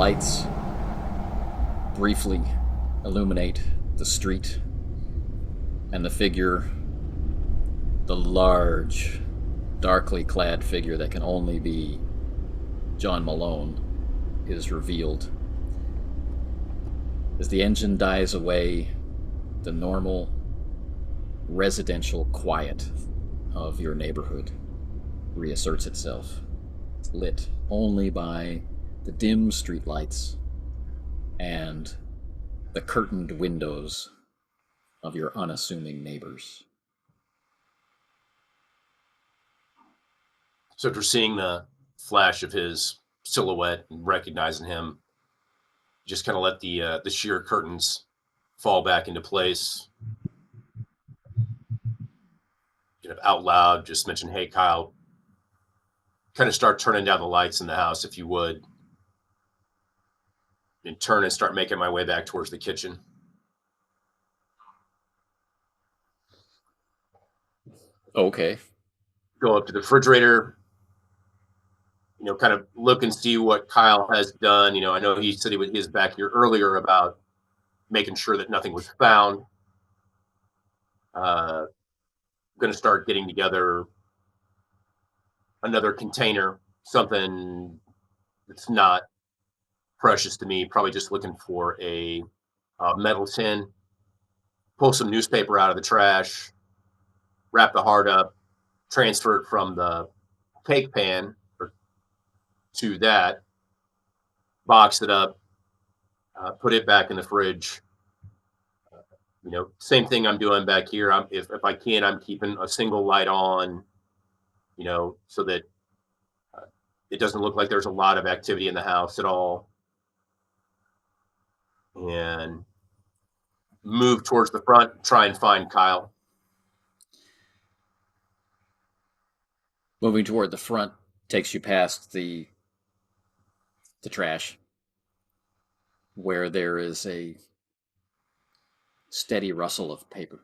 lights briefly illuminate the street, and the figure, the large, darkly clad figure that can only be John Malone, is revealed. As the engine dies away, the normal residential quiet of your neighborhood reasserts itself, lit only by the dim streetlights and the curtained windows of your unassuming neighbors. So after seeing the flash of his silhouette and recognizing him, just kind of let the sheer curtains fall back into place. Kind of out loud, just mention, "Hey, Kyle, kind of start turning down the lights in the house if you would," and turn and start making my way back towards the kitchen. Okay. Go up to the refrigerator, kind of look and see what Kyle has done. I know he said he was back here earlier about making sure that nothing was found. Going to start getting together another container, something that's not precious to me, probably just looking for a metal tin, pull some newspaper out of the trash, wrap the heart up, transfer it from the cake pan to that, box it up, put it back in the fridge. Same thing I'm doing back here. If I can, I'm keeping a single light on, so that it doesn't look like there's a lot of activity in the house at all. And move towards the front, try and find Kyle. Moving toward the front takes you past the trash, where there is a steady rustle of paper.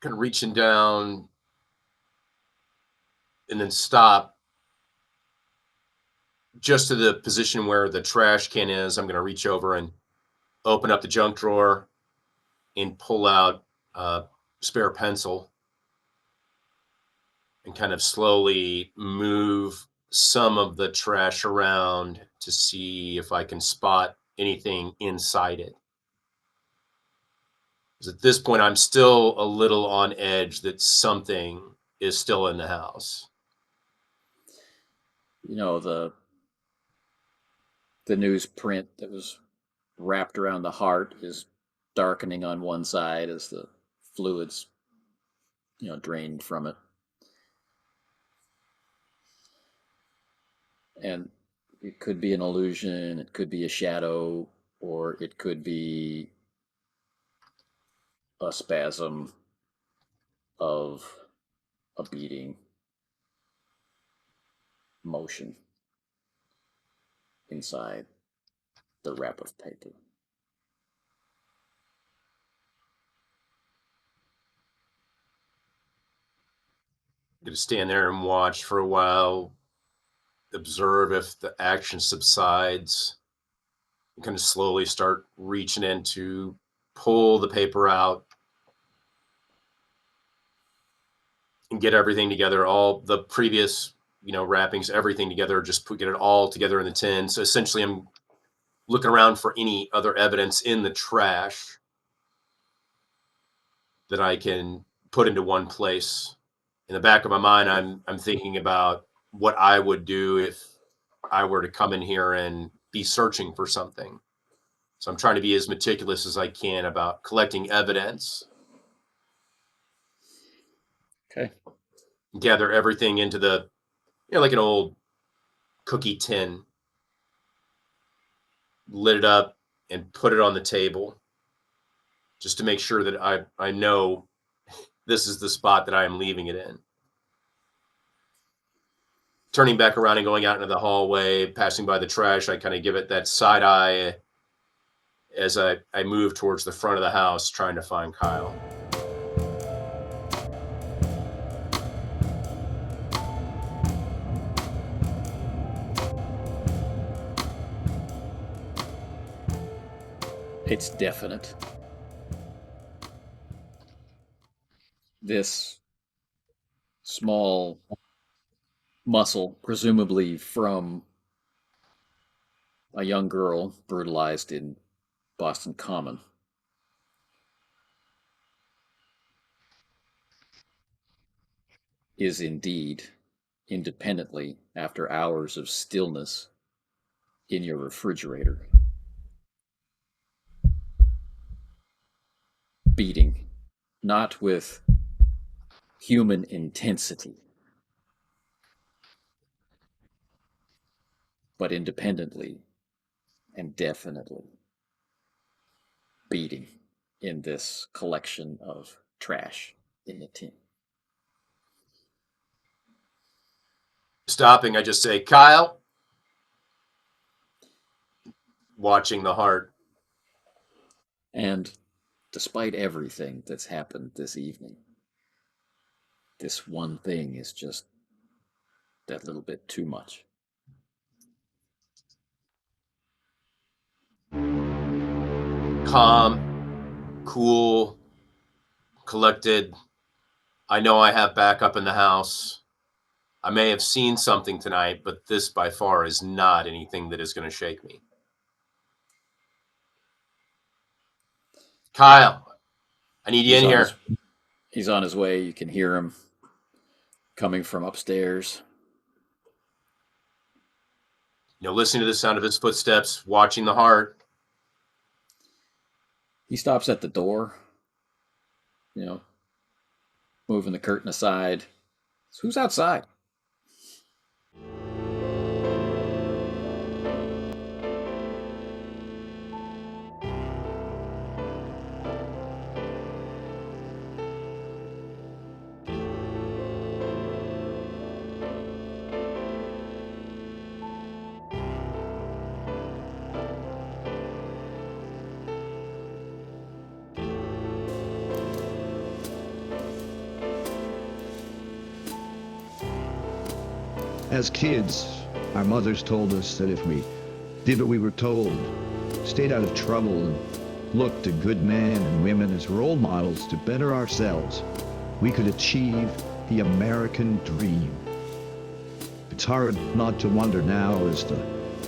Kind of reaching down and then stop just to the position where the trash can is. I'm going to reach over and open up the junk drawer and pull out a spare pencil and kind of slowly move some of the trash around to see if I can spot anything inside it. Because at this point, I'm still a little on edge that something is still in the house. The newsprint that was wrapped around the heart is darkening on one side as the fluids, drained from it. And it could be an illusion, it could be a shadow, or it could be a spasm of a beating motion inside the wrap of paper. I'm going to stand there and watch for a while, observe if the action subsides, and kind of slowly start reaching in to pull the paper out and get everything together, all the previous wrappings, everything together, just get it all together in the tin. So essentially I'm looking around for any other evidence in the trash that I can put into one place. In the back of my mind, I'm thinking about what I would do if I were to come in here and be searching for something. So I'm trying to be as meticulous as I can about collecting evidence. Okay. Gather everything into the, like an old cookie tin, lit it up and put it on the table just to make sure that I know this is the spot that I am leaving it in. Turning back around and going out into the hallway, passing by the trash, I kind of give it that side eye as I move towards the front of the house trying to find Kyle. It's definite. This small muscle, presumably from a young girl brutalized in Boston Common, is indeed independently, after hours of stillness, in your refrigerator, beating, not with human intensity, but independently and definitely beating in this collection of trash in the tin. Stopping, I just say, Kyle, watching the heart. And despite everything that's happened this evening, this one thing is just that little bit too much. Calm, cool, collected. I know I have backup in the house. I may have seen something tonight, but this by far is not anything that is going to shake me. Kyle, I need you He's in on here. his he's on his way. You can hear him coming from upstairs. Listening to the sound of his footsteps, watching the heart. He stops at the door, you know, moving the curtain aside. So who's outside? As kids, our mothers told us that if we did what we were told, stayed out of trouble, and looked to good men and women as role models to better ourselves, we could achieve the American dream. It's hard not to wonder now as the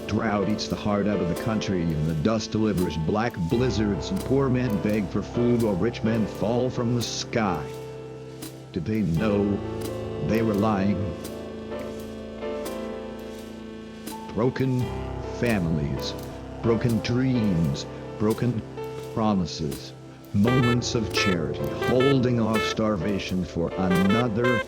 drought eats the heart out of the country and the dust delivers black blizzards and poor men beg for food while rich men fall from the sky. Did they know they were lying? Broken families, broken dreams, broken promises, moments of charity, holding off starvation for another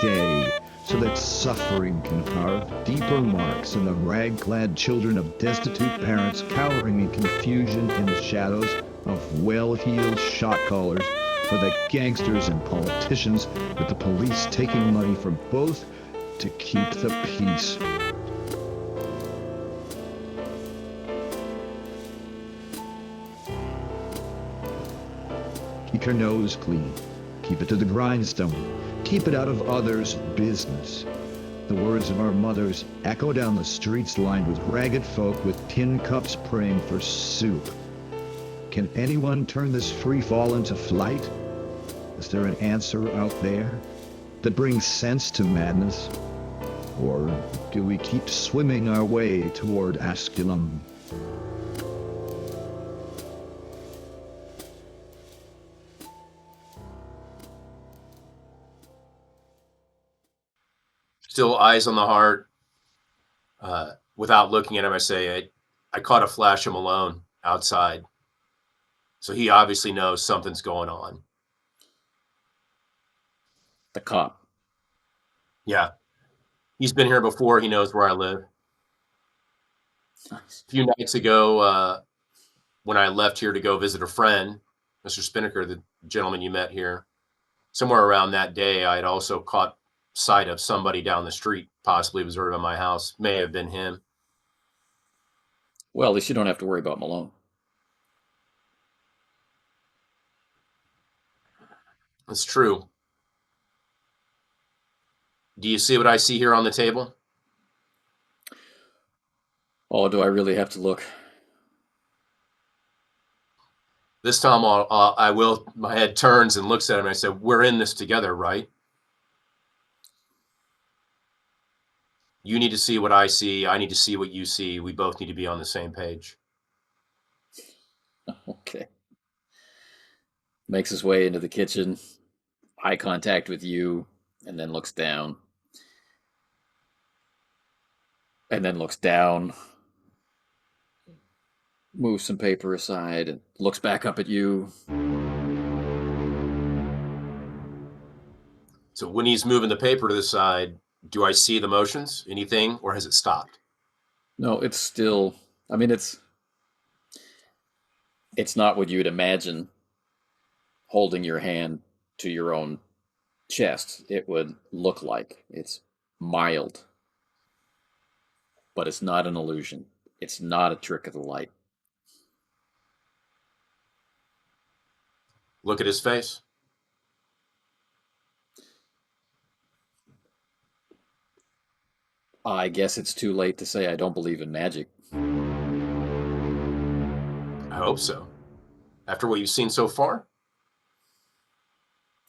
day so that suffering can carve deeper marks in the rag-clad children of destitute parents cowering in confusion in the shadows of well-heeled shot callers for the gangsters and politicians, with the police taking money from both to keep the peace. Keep your nose clean. Keep it to the grindstone. Keep it out of others' business. The words of our mothers echo down the streets lined with ragged folk with tin cups praying for soup. Can anyone turn this free fall into flight? Is there an answer out there that brings sense to madness? Or do we keep swimming our way toward Asculum? Still eyes on the heart. Without looking at him, I say, I caught a flash of Malone outside. So he obviously knows something's going on. The cop. Yeah. He's been here before. He knows where I live. Nice. A few nights ago, when I left here to go visit a friend, Mr. Spinnaker, the gentleman you met here, somewhere around that day, I had also caught sight of somebody down the street, possibly observing my house. May have been him. Well, at least you don't have to worry about Malone. That's true. Do you see what I see here on the table? Oh, do I really have to look? This time my head turns and looks at him and I said, we're in this together, right? You need to see what I see. I need to see what you see. We both need to be on the same page. Okay. Makes his way into the kitchen, eye contact with you, and then looks down. And then looks down, moves some paper aside, and looks back up at you. So when he's moving the paper to the side, do I see the motions, anything, or has it stopped? No, it's still, I mean, it's not what you'd imagine holding your hand to your own chest. It would look like it's mild, but it's not an illusion. It's not a trick of the light. Look at his face. I guess it's too late to say I don't believe in magic. I hope so. After what you've seen so far?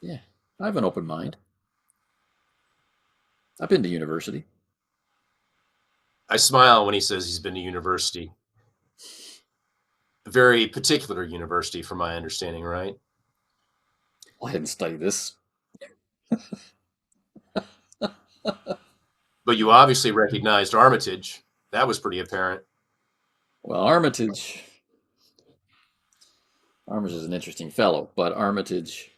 Yeah, I have an open mind. I've been to university. I smile when he says he's been to university. A very particular university, from my understanding, right? Well, I didn't study this. But you obviously recognized Armitage. That was pretty apparent. Well, Armitage is an interesting fellow, but Armitage,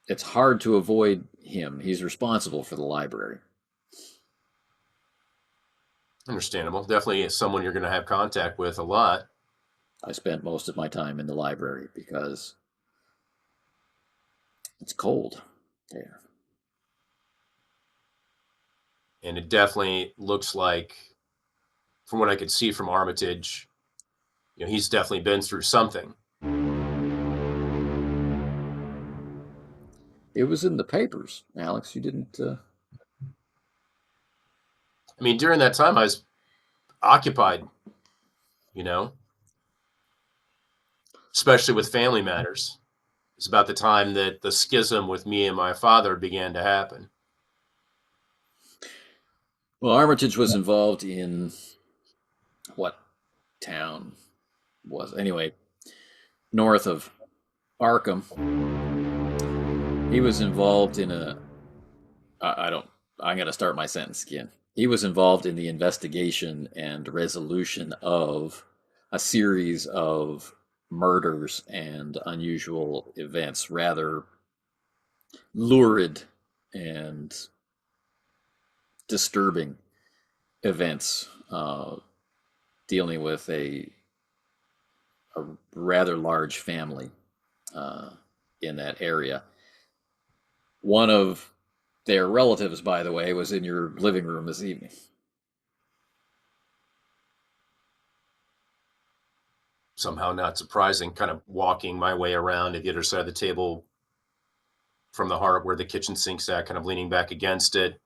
it's hard to avoid him. He's responsible for the library. Understandable. Definitely someone you're going to have contact with a lot. I spent most of my time in the library because it's cold there. And it definitely looks like, from what I could see from Armitage, he's definitely been through something. It was in the papers, Alex. You didn't. I mean, during that time, I was occupied, especially with family matters. It's about the time that the schism with me and my father began to happen. Well, Armitage was involved in what town was anyway, north of Arkham. He was involved in I'm going to start my sentence again. He was involved in the investigation and resolution of a series of murders and unusual events, rather lurid and disturbing events, dealing with a rather large family in that area. One of their relatives, by the way, was in your living room this evening. Somehow not surprising, kind of walking my way around to the other side of the table from the heart where the kitchen sink's at, kind of leaning back against it.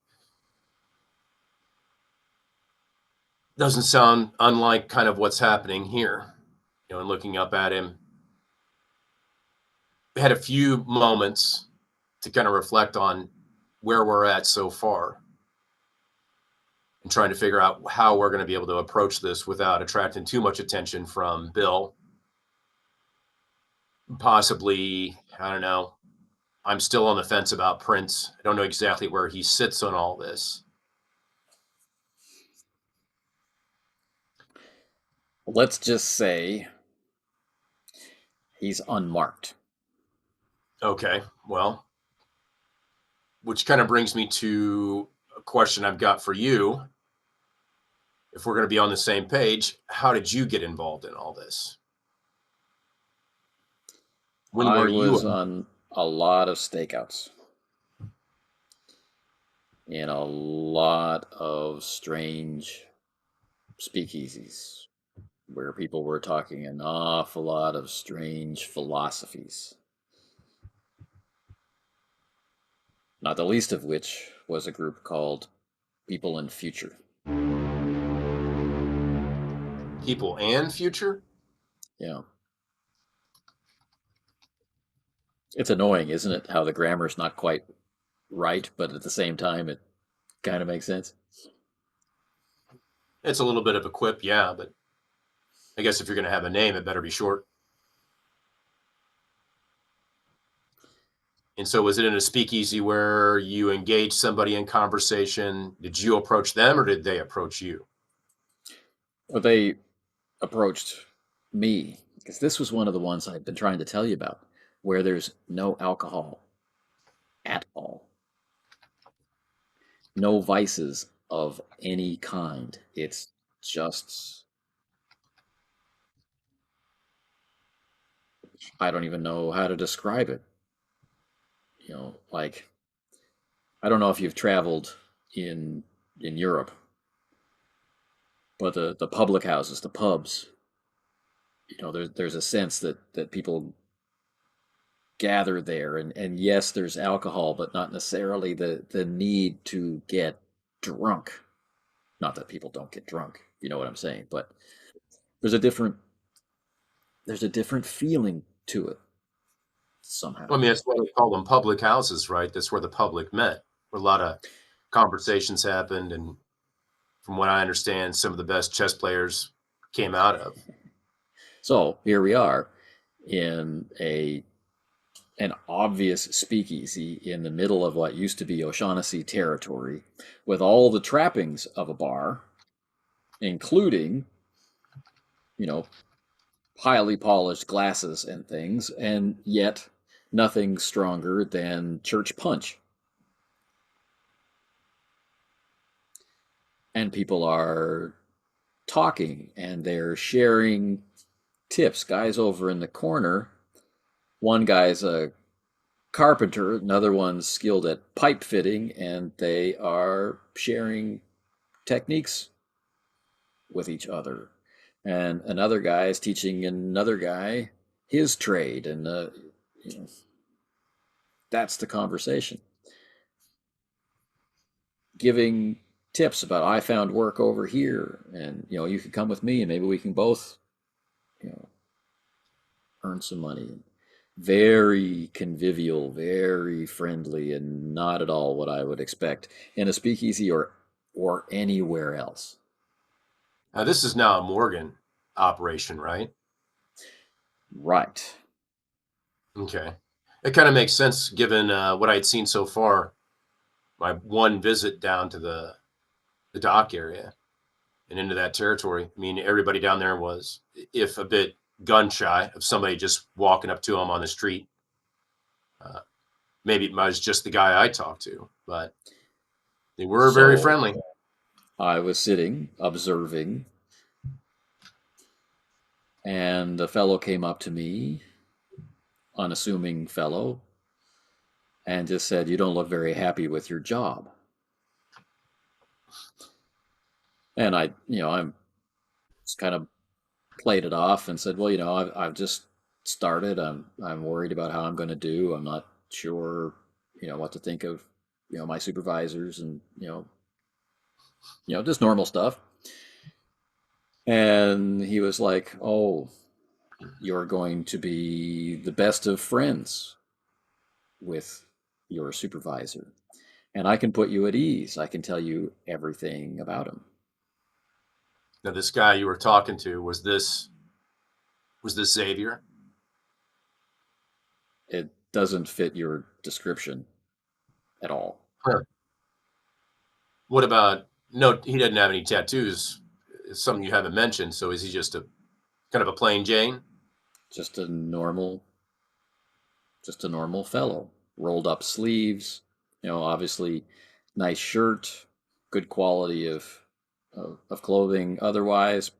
Doesn't sound unlike kind of what's happening here. And looking up at him, we had a few moments to kind of reflect on where we're at so far and trying to figure out how we're going to be able to approach this without attracting too much attention from Bill. Possibly, I don't know. I'm still on the fence about Prince. I don't know exactly where he sits on all this. Let's just say he's unmarked. Okay, well, which kind of brings me to a question I've got for you. If we're going to be on the same page, how did you get involved in all this? When were you? I was on a lot of stakeouts in a lot of strange speakeasies where people were talking an awful lot of strange philosophies. Not the least of which was a group called People and Future. People and Future? Yeah. It's annoying, isn't it? How the grammar's not quite right, but at the same time, it kind of makes sense. It's a little bit of a quip, yeah, but I guess if you're going to have a name, it better be short. And so, was it in a speakeasy where you engaged somebody in conversation? Did you approach them or did they approach you? Well, they approached me because this was one of the ones I've been trying to tell you about, where there's no alcohol at all, no vices of any kind. It's just, I don't even know how to describe it. Like, I don't know if you've traveled in Europe, but the public houses, the pubs, there's a sense that people gather there, and yes, there's alcohol, but not necessarily the need to get drunk. Not that people don't get drunk, you know what I'm saying, but there's a different there's a different feeling to it Well, somehow. I mean, that's why they call them public houses, right? That's where the public met, where a lot of conversations happened. And from what I understand, some of the best chess players came out of. So here we are in a an obvious speakeasy in the middle of what used to be O'Shaughnessy territory, with all the trappings of a bar, including, you know, highly polished glasses and things, and yet nothing stronger than church punch. And people are talking and they're sharing tips. Guys over in the corner, one guy's a carpenter, another one's skilled at pipe fitting, and they are sharing techniques with each other. And another guy is teaching another guy his trade, and you know, that's the conversation. Giving tips about I found work over here, and you could come with me, and maybe we can both you know earn some money. Very convivial, very friendly, and not at all what I would expect in a speakeasy or anywhere else. Now, this is now a Morgan operation, right? Right. Okay. It kind of makes sense given what I'd seen so far. My one visit down to the dock area and into that territory. I mean, everybody down there was, if a bit gun shy of somebody just walking up to them on the street. Uh, Maybe it was just the guy I talked to, but they were very So friendly. I was sitting observing, and a fellow came up to me, unassuming fellow, and just said, "You don't look very happy with your job." And I'm just kind of played it off and said, "Well, I've just started. I'm worried about how I'm going to do. I'm not sure, what to think of, my supervisors, and just normal stuff." And he was like, "Oh, you're going to be the best of friends with your supervisor, and I can put you at ease. I can tell you everything about him." Now, this guy you were talking to, was this Xavier? It doesn't fit your description at all. Huh. What about, no, he doesn't have any tattoos. It's something you haven't mentioned. So is he just a kind of a plain Jane? Just a normal just a normal fellow. Rolled up sleeves, obviously nice shirt, good quality of clothing otherwise,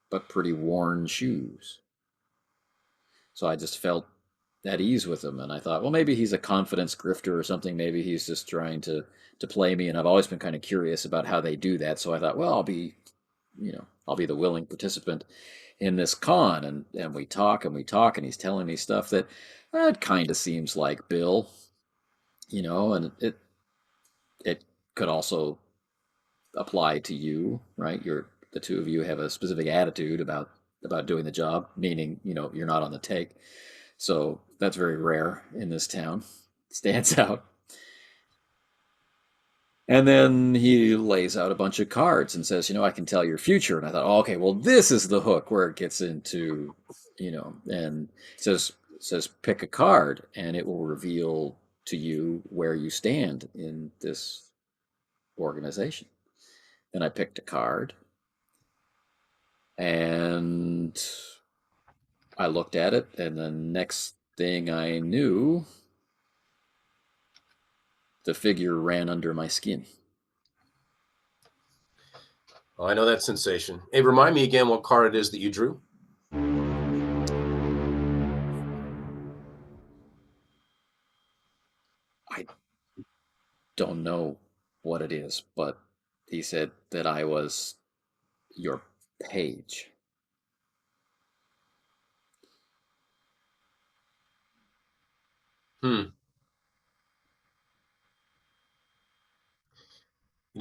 but pretty worn shoes. So I just felt at ease with him, and I thought, well, maybe he's a confidence grifter or something. Maybe he's just trying to play me, and I've always been kind of curious about how they do that. So I thought, well, I'll be the willing participant in this con, and we talk and we talk, and he's telling me stuff that kind of seems like Bill, and it could also apply to you, right? The two of you have a specific attitude about doing the job, meaning you're not on the take. So that's very rare in this town. Stands out. And then he lays out a bunch of cards and says, I can tell your future. And I thought, oh, okay, well, this is the hook where it gets into, and says pick a card and it will reveal to you where you stand in this organization. And I picked a card and I looked at it, and the next thing I knew, the figure ran under my skin. Oh, I know that sensation. Hey, remind me again what card it is that you drew. I don't know what it is, but he said that I was your page.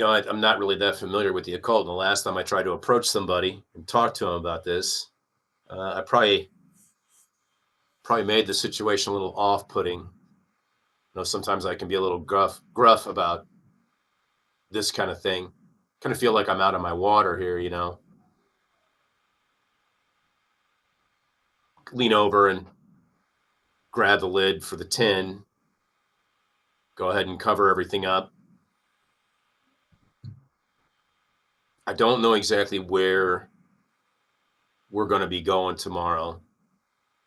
I'm not really that familiar with the occult. And the last time I tried to approach somebody and talk to them about this, I probably made the situation a little off-putting. Sometimes I can be a little gruff about this kind of thing. Kind of feel like I'm out of my water here, Lean over and grab the lid for the tin. Go ahead and cover everything up. I don't know exactly where we're going to be going tomorrow.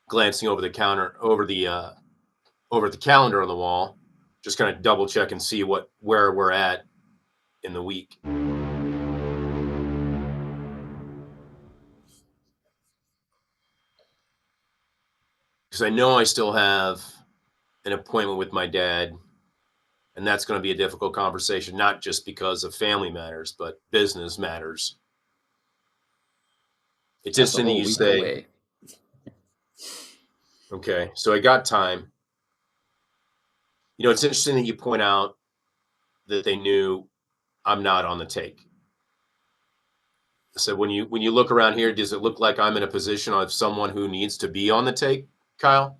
Glancing over the calendar on the wall, just kind of double check and see where we're at in the week. Because I know I still have an appointment with my dad, and that's going to be a difficult conversation, not just because of family matters, but business matters. It's That's a interesting that whole you week say, away. Okay, so I got time. It's interesting that you point out that they knew I'm not on the take. So when you look around here, does it look like I'm in a position of someone who needs to be on the take, Kyle?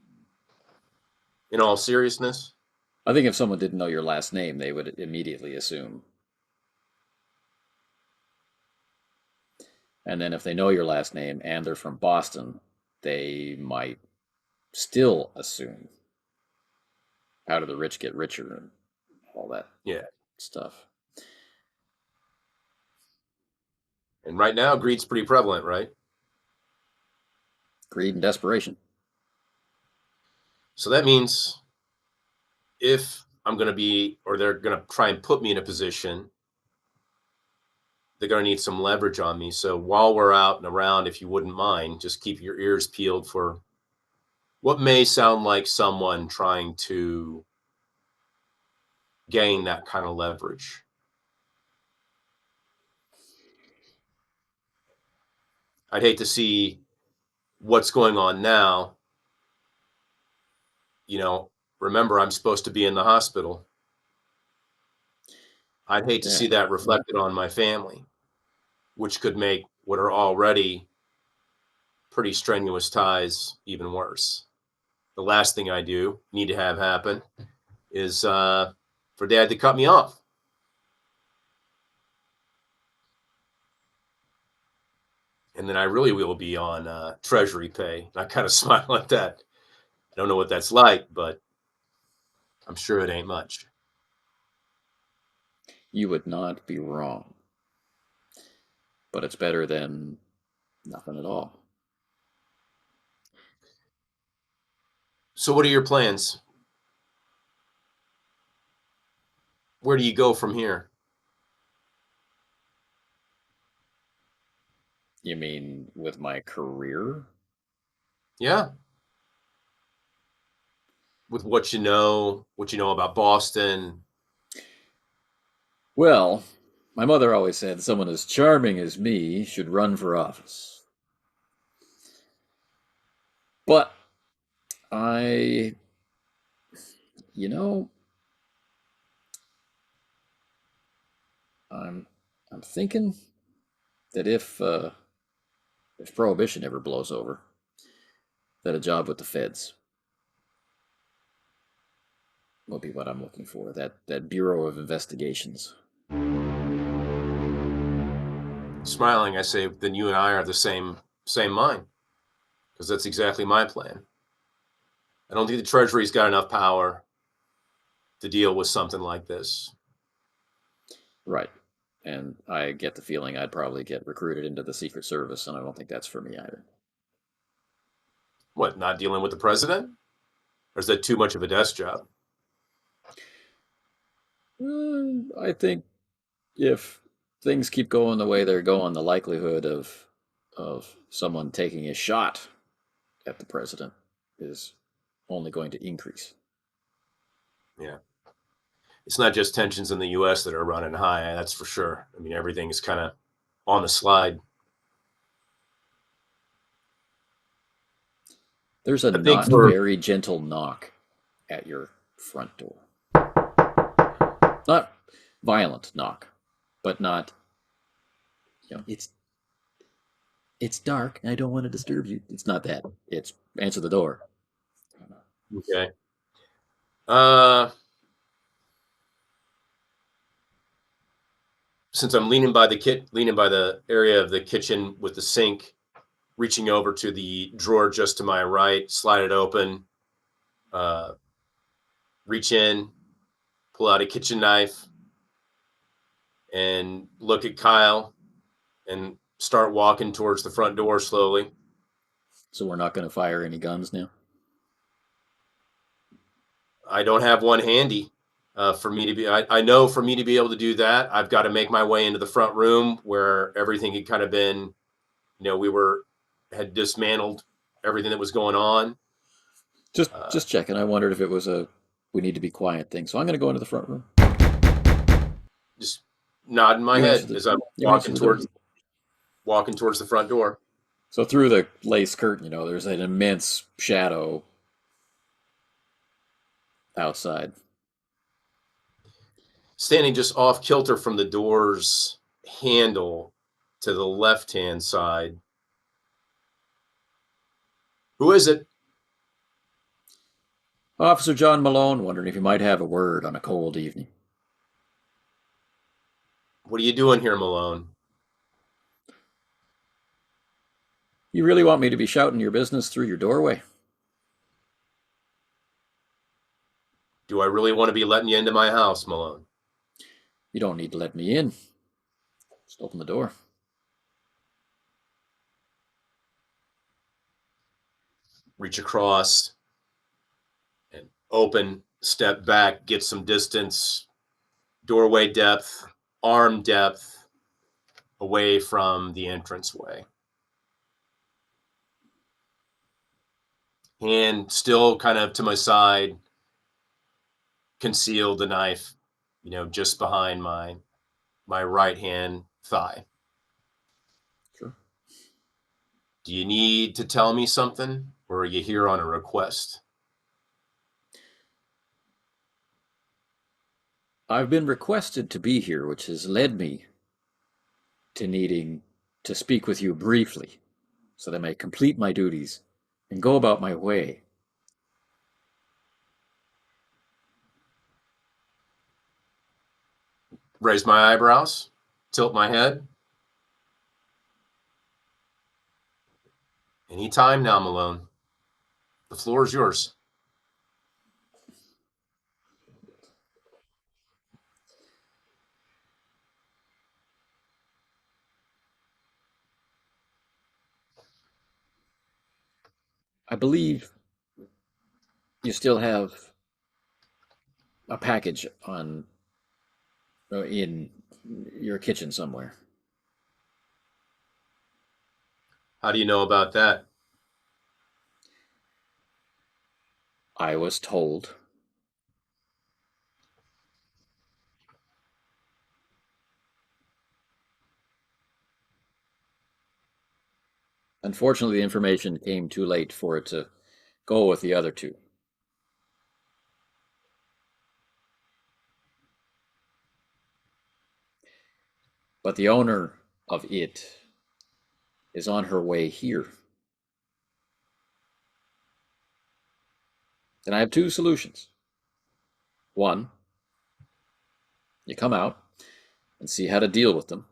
In all seriousness? I think if someone didn't know your last name, they would immediately assume. And then if they know your last name and they're from Boston, they might still assume. How do the rich get richer and all that stuff. And right now, greed's pretty prevalent, right? Greed and desperation. So that means if I'm going to be, or they're going to try and put me in a position, they're going to need some leverage on me. So while we're out and around, if you wouldn't mind, just keep your ears peeled for what may sound like someone trying to gain that kind of leverage. I'd hate to see what's going on now. Remember, I'm supposed to be in the hospital. I'd hate to see that reflected on my family, which could make what are already pretty strenuous ties even worse. The last thing I need to have happen is for Dad to cut me off. And then I really will be on Treasury pay. I kind of smile at that. I don't know what that's like, but I'm sure it ain't much. You would not be wrong. But it's better than nothing at all. So what are your plans? Where do you go from here? You mean with my career? Yeah. With what you know about Boston. Well, my mother always said someone as charming as me should run for office. But I'm thinking that if Prohibition ever blows over, that a job with the feds will be what I'm looking for. That Bureau of Investigations. Smiling, I say, then you and I are the same mind, because that's exactly my plan. I don't think the Treasury's got enough power to deal with something like this. Right. And I get the feeling I'd probably get recruited into the Secret Service, and I don't think that's for me either. What, not dealing with the president? Or is that too much of a desk job? I think if things keep going the way they're going, the likelihood of someone taking a shot at the president is only going to increase. Yeah. It's not just tensions in the U.S. that are running high, that's for sure. I mean, everything is kind of on the slide. There's a very gentle knock at your front door. Not violent knock, but not, it's dark and I don't want to disturb you. It's not that. It's answer the door. Okay. Since I'm leaning by the area of the kitchen with the sink, reaching over to the drawer just to my right, slide it open, reach in, pull out a kitchen knife, and look at Kyle and start walking towards the front door slowly. So we're not going to fire any guns now? I don't have one handy for me to be. I know for me to be able to do that, I've got to make my way into the front room where everything had kind of been, we had dismantled everything that was going on. Just checking. I wondered if it was we need to be quiet thing. So I'm going to go into the front room. Just nodding my head as I'm walking towards the front door. So through the lace curtain, there's an immense shadow outside. Standing just off kilter from the door's handle to the left-hand side. Who is it? Officer John Malone, wondering if you might have a word on a cold evening. What are you doing here, Malone? You really want me to be shouting your business through your doorway? Do I really want to be letting you into my house, Malone? You don't need to let me in. Just open the door. Reach across and open, step back, get some distance, doorway depth, arm depth away from the entranceway. Hand still kind of to my side, conceal the knife, just behind my right hand thigh. Sure. Do you need to tell me something, or are you here on a request? I've been requested to be here, which has led me to needing to speak with you briefly so that I may complete my duties and go about my way. Raise my eyebrows, tilt my head. Anytime now, Malone. The floor is yours. I believe you still have a package in your kitchen somewhere. How do you know about that? I was told. Unfortunately, the information came too late for it to go with the other two. But the owner of it is on her way here. And I have two solutions. One, you come out and see how to deal with them.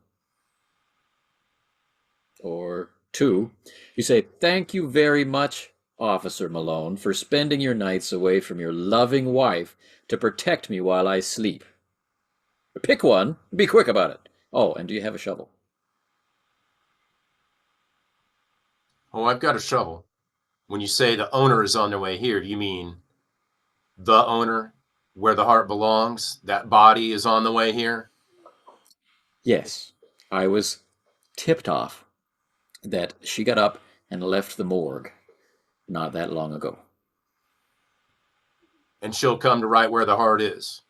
Or two, you say, "Thank you very much, Officer Malone, for spending your nights away from your loving wife to protect me while I sleep." Pick one. Be quick about it. Oh, and do you have a shovel? Oh, I've got a shovel. When you say the owner is on their way here, do you mean the owner, where the heart belongs? That body is on the way here? Yes. I was tipped off that she got up and left the morgue not that long ago. And she'll come to right where the heart is.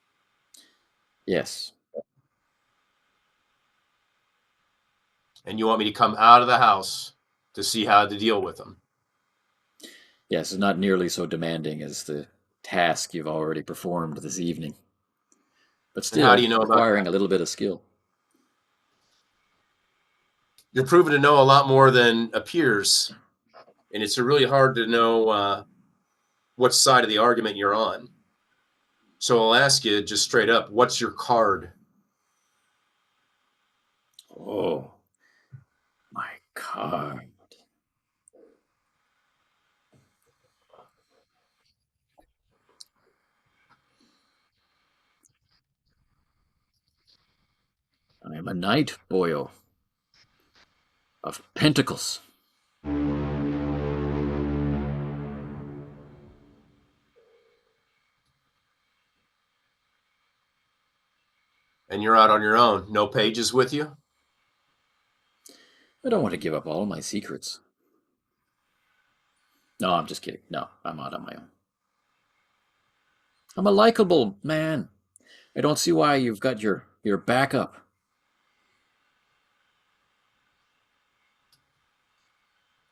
Yes. And you want me to come out of the house to see how to deal with them? Yes, it's not nearly so demanding as the task you've already performed this evening. But And how do still, you know about requiring that? a little bit of skill. You're proven to know a lot more than appears, and it's really hard to know what side of the argument you're on. So I'll ask you just straight up, what's your card? Oh, my card. I am a knight, boyo, of pentacles. And you're out on your own. No pages with you? I don't want to give up all my secrets. No, I'm just kidding. No, I'm out on my own. I'm a likable man. I don't see why you've got your backup.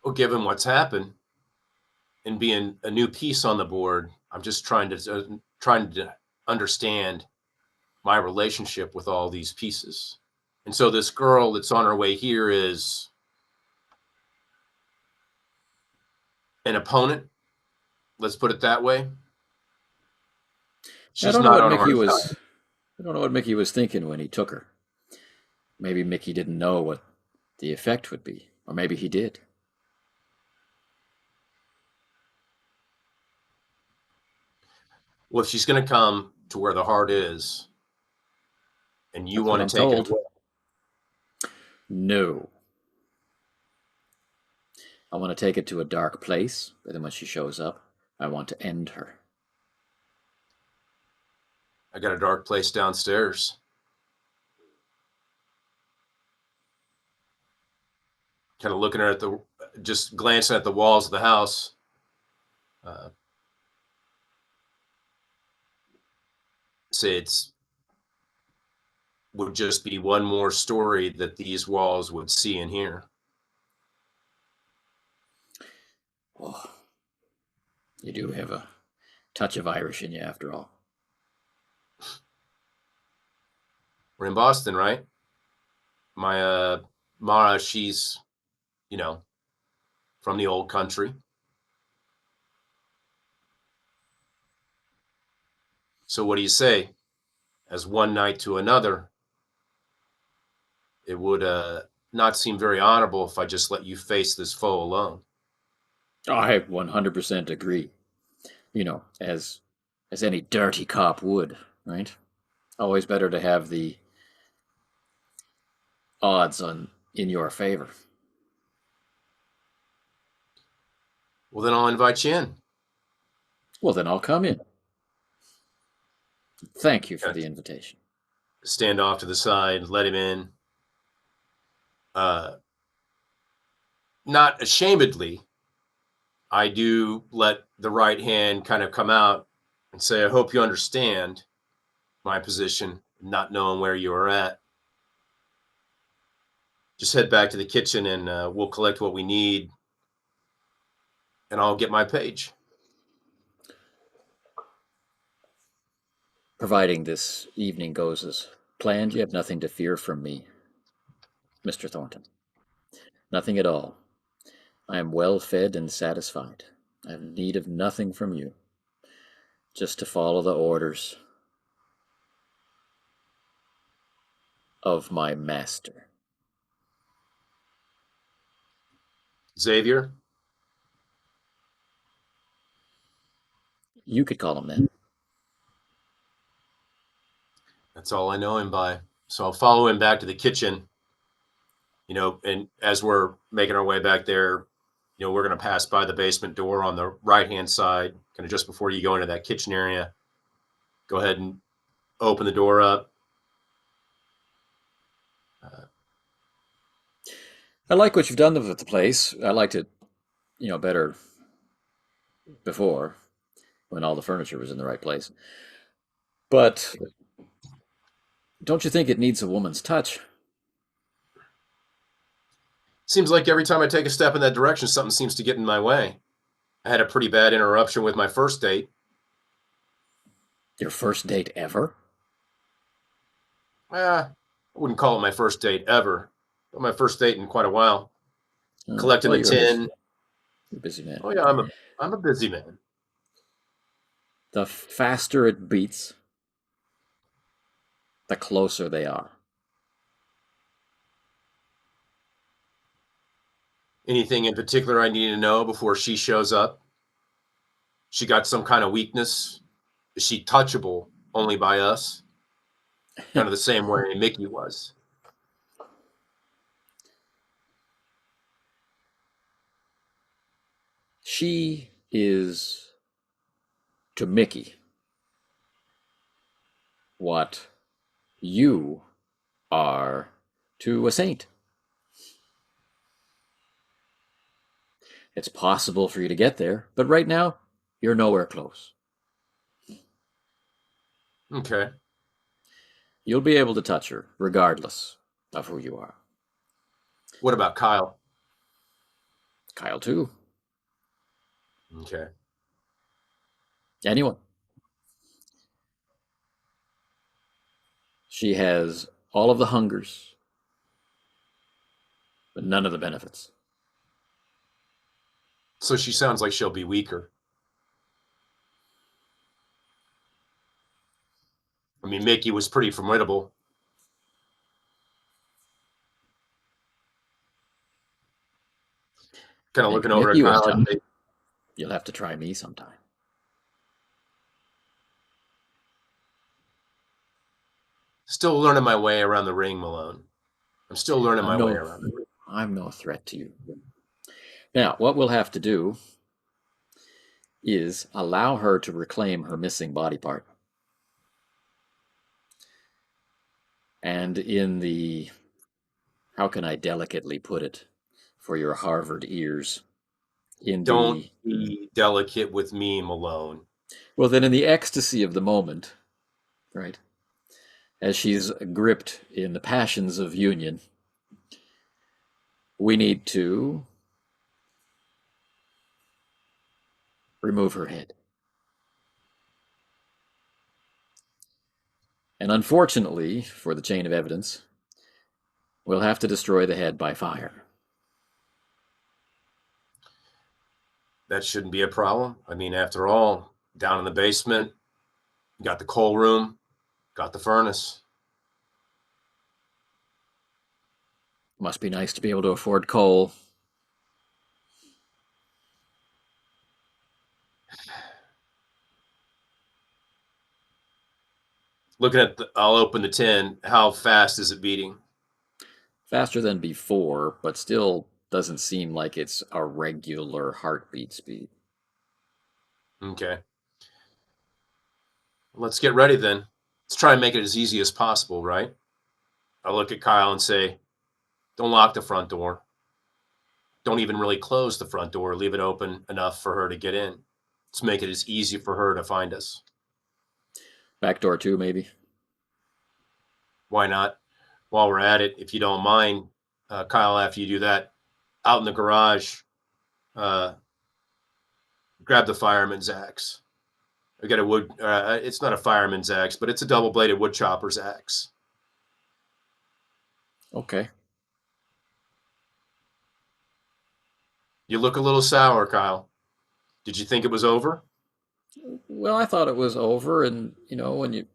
Well, given what's happened and being a new piece on the board, I'm just trying to understand my relationship with all these pieces. And so this girl that's on her way here is an opponent. Let's put it that way. I She's don't know not what on Mickey our was. side. I don't know what Mickey was thinking when he took her. Maybe Mickey didn't know what the effect would be, or maybe he did. Well, if she's going to come to where the heart is, and you That's what want I'm to take it told. away, No. I want to take it to a dark place, but then when she shows up, I want to end her. I got a dark place downstairs. Kind of looking at just glancing at the walls of the house. Say it's would just be one more story that these walls would see and hear. Oh, you do have a touch of Irish in you, after all. We're in Boston, right? My Mara, she's, from the old country. So what do you say? As one night to another, it would not seem very honorable if I just let you face this foe alone. I 100% agree. As any dirty cop would, right? Always better to have the odds in your favor. Well, then I'll invite you in. Well, then I'll come in. Thank you for Okay. the invitation. Stand off to the side, let him in. Not ashamedly, I do let the right hand kind of come out and say, I hope you understand my position, not knowing where you are at. Just head back to the kitchen and we'll collect what we need and I'll get my page. Providing this evening goes as planned, you have nothing to fear from me, Mr. Thornton. Nothing at all. I am well fed and satisfied. I have need of nothing from you. Just to follow the orders of my master. Xavier? You could call him that. That's all I know him by. So I'll follow him back to the kitchen. And as we're making our way back there, we're going to pass by the basement door on the right-hand side, kind of just before you go into that kitchen area. Go ahead and open the door up. I like what you've done with the place. I liked it, better before when all the furniture was in the right place. But don't you think it needs a woman's touch? Seems like every time I take a step in that direction, something seems to get in my way. I had a pretty bad interruption with my first date. Your first date ever? I wouldn't call it my first date ever, but my first date in quite a while. Collecting the tin. You're a busy man. Oh yeah, I'm a busy man. The faster it beats, the closer they are. Anything in particular I need to know before she shows up? She got some kind of weakness? Is she touchable only by us? Kind of the same way Mickey was. She is to Mickey what you are to a saint. It's possible for you to get there, but right now, you're nowhere close. Okay. You'll be able to touch her, regardless of who you are. What about Kyle? Kyle, too. Okay. Anyone. She has all of the hungers, but none of the benefits. So she sounds like she'll be weaker. I mean, Mickey was pretty formidable. Kind of looking over at Kyle. You'll have to try me sometime. Still learning my way around the ring, Malone. I'm still learning my way around the ring. I'm no threat to you. Now, what we'll have to do is allow her to reclaim her missing body part. And in the, how can I delicately put it for your Harvard ears? Don't be delicate with me, Malone. Well, then in the ecstasy of the moment, right, as she's gripped in the passions of union, we need to remove her head. And unfortunately, for the chain of evidence, we'll have to destroy the head by fire. That shouldn't be a problem. I mean, after all, down in the basement, you got the coal room, got the furnace. Must be nice to be able to afford coal. Looking at I'll open the tin. How fast is it beating? Faster than before, but still doesn't seem like it's a regular heartbeat speed. Okay. Let's get ready then. Let's try and make it as easy as possible, right? I look at Kyle and say, don't lock the front door. Don't even really close the front door. Leave it open enough for her to get in. Let's make it as easy for her to find us. Back door too, maybe? Why not? While we're at it, if you don't mind, Kyle, after you do that, out in the garage, grab the fireman's axe. I got a wood, it's not a fireman's axe, but it's a double-bladed wood chopper's axe. Okay. You look a little sour, Kyle. Did you think it was over? Well, I thought it was over, and, when you...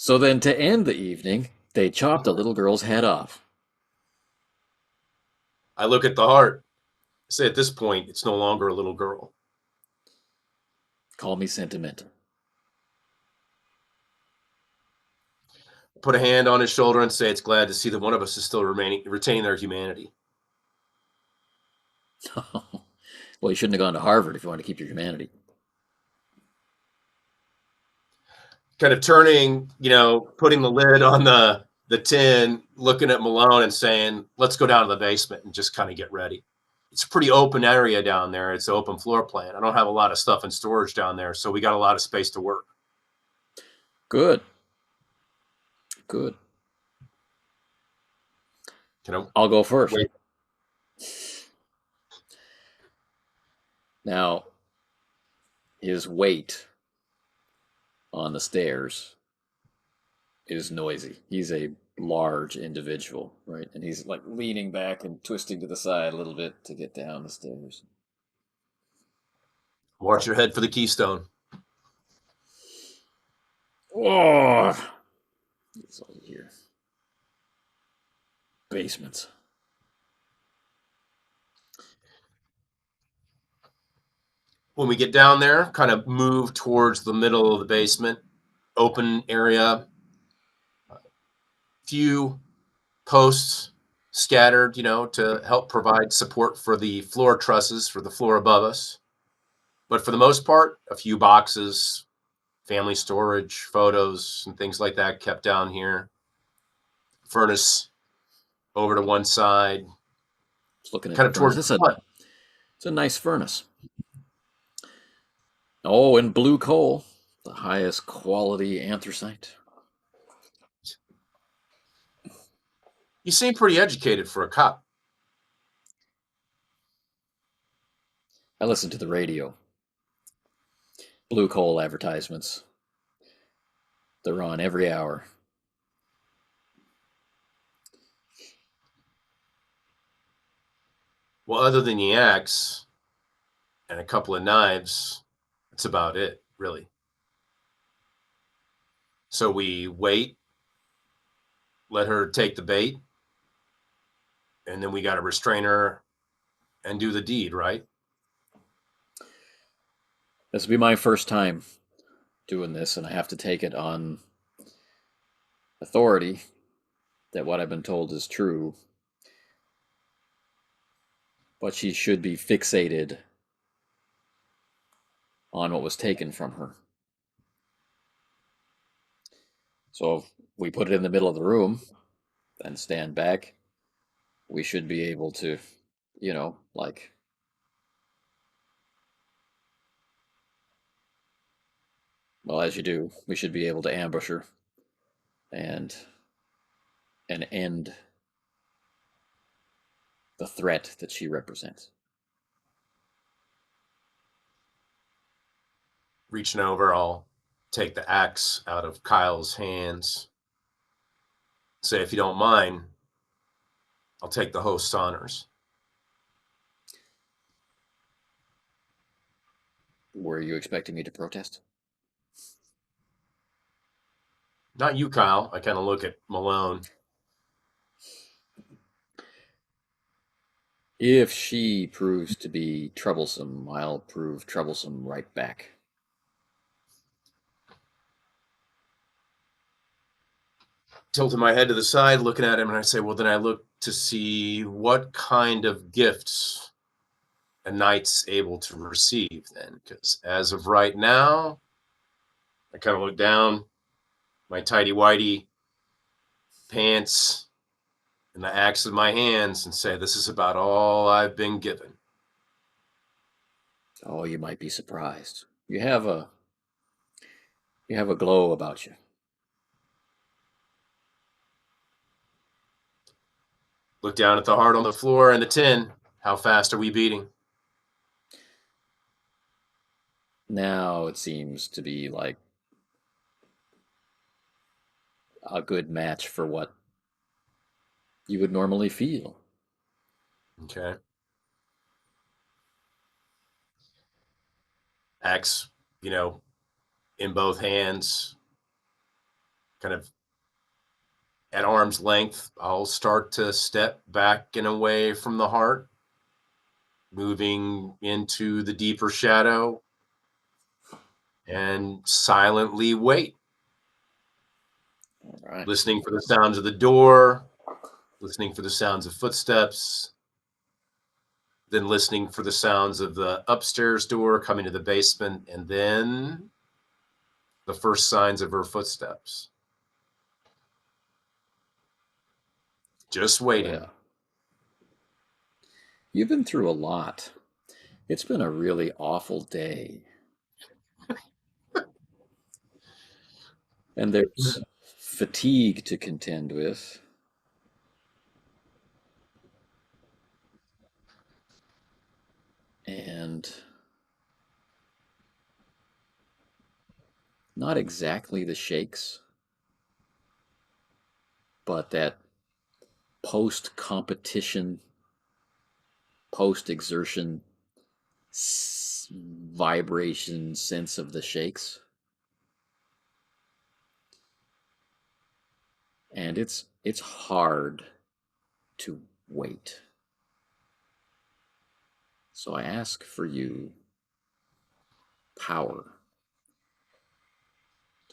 So then, to end the evening, they chopped the little girl's head off. I look at the heart. Say at this point, it's no longer a little girl. Call me sentimental. Put a hand on his shoulder and say it's glad to see that one of us is still retaining their humanity. Well, you shouldn't have gone to Harvard if you want to keep your humanity. Kind of turning, putting the lid on the tin, looking at Malone and saying, let's go down to the basement and just kind of get ready. It's a pretty open area down there. It's an open floor plan. I don't have a lot of stuff in storage down there, so we got a lot of space to work. Good. Good. I'll go first. Wait. Now, his weight on the stairs is noisy. He's a large individual, right? And he's like leaning back and twisting to the side a little bit to get down the stairs. Watch your head for the keystone. Oh, it's all here. Basements. When we get down there, kind of move towards the middle of the basement, open area, few posts scattered, to help provide support for the floor trusses for the floor above us. But for the most part, a few boxes, family storage, photos, and things like that kept down here. Furnace over to one side. Just looking at kind of towards the front. It's a nice furnace. Oh, and blue coal, the highest quality anthracite. You seem pretty educated for a cop. I listen to the radio. Blue coal advertisements. They're on every hour. Well, other than the axe and a couple of knives, that's about it, really. So we wait, let her take the bait, and then we got to restrain her and do the deed, right? This will be my first time doing this, and I have to take it on authority that what I've been told is true. But she should be fixated on what was taken from her. So if we put it in the middle of the room and stand back, we should be able to, well, as you do, we should be able to ambush her and end the threat that she represents. Reaching over, I'll take the axe out of Kyle's hands. Say, if you don't mind, I'll take the host's honors. Were you expecting me to protest? Not you, Kyle. I kind of look at Malone. If she proves to be troublesome, I'll prove troublesome right back. Tilting my head to the side, looking at him, and I say, well, then I look to see what kind of gifts a knight's able to receive then. Because as of right now, I kind of look down, my tighty-whitey pants, and the axe in my hands, and say, this is about all I've been given. Oh, you might be surprised. You have a glow about you. Look down at the heart on the floor and the tin. How fast are we beating? Now it seems to be like a good match for what you would normally feel. Okay. Axe, in both hands. kind of at arm's length, I'll start to step back and away from the heart, moving into the deeper shadow, and silently wait. All right. Listening for the sounds of the door, listening for the sounds of footsteps, then listening for the sounds of the upstairs door coming to the basement, and then the first signs of her footsteps. Just waiting. Well, you've been through a lot. It's been a really awful day. And there's fatigue to contend with. And not exactly the shakes, but that post-competition, post-exertion vibration sense of the shakes. And it's hard to wait. So I ask for you power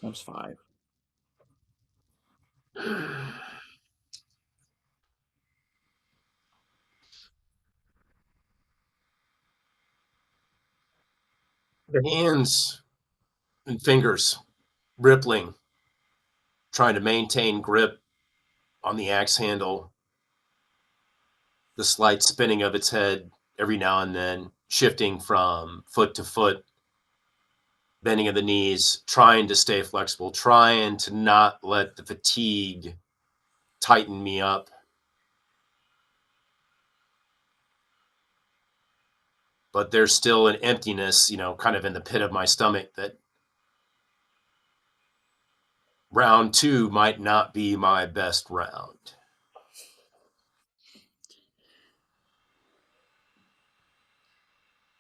times 5. The hands and fingers rippling, trying to maintain grip on the axe handle, the slight spinning of its head every now and then, shifting from foot to foot, bending of the knees, trying to stay flexible, trying to not let the fatigue tighten me up. But there's still an emptiness, kind of in the pit of my stomach that round 2 might not be my best round.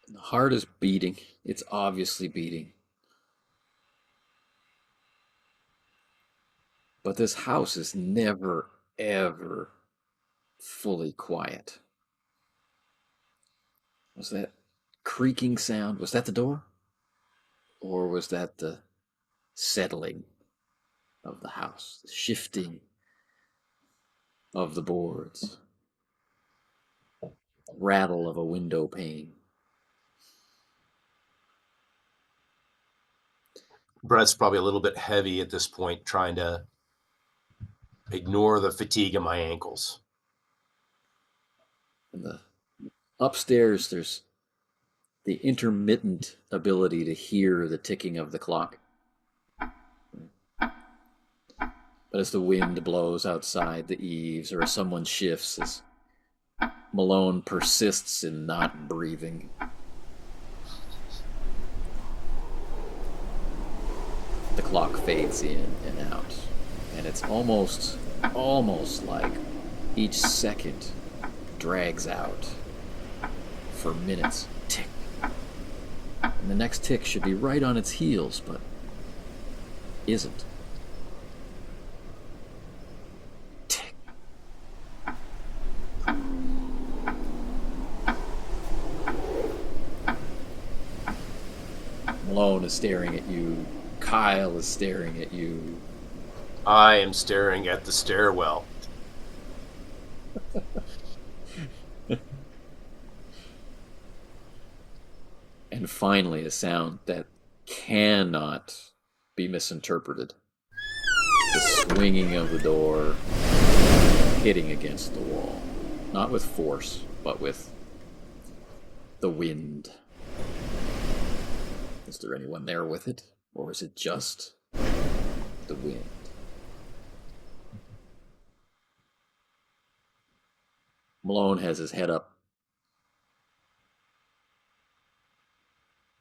The heart is beating. It's obviously beating. But this house is never, ever fully quiet. Was that creaking sound? Was that the door? Or was that the settling of the house? The shifting of the boards? Rattle of a window pane? Breath's probably a little bit heavy at this point, trying to ignore the fatigue in my ankles. And upstairs, there's the intermittent ability to hear the ticking of the clock. But as the wind blows outside the eaves, or as someone shifts, as Malone persists in not breathing, the clock fades in and out. And it's almost like each second drags out for minutes. Tick. And the next tick should be right on its heels, but isn't. Tick. Malone is staring at you. Kyle is staring at you. I am staring at the stairwell. And finally, a sound that cannot be misinterpreted. The swinging of the door hitting against the wall. Not with force, but with the wind. Is there anyone there with it? Or is it just the wind? Malone has his head up.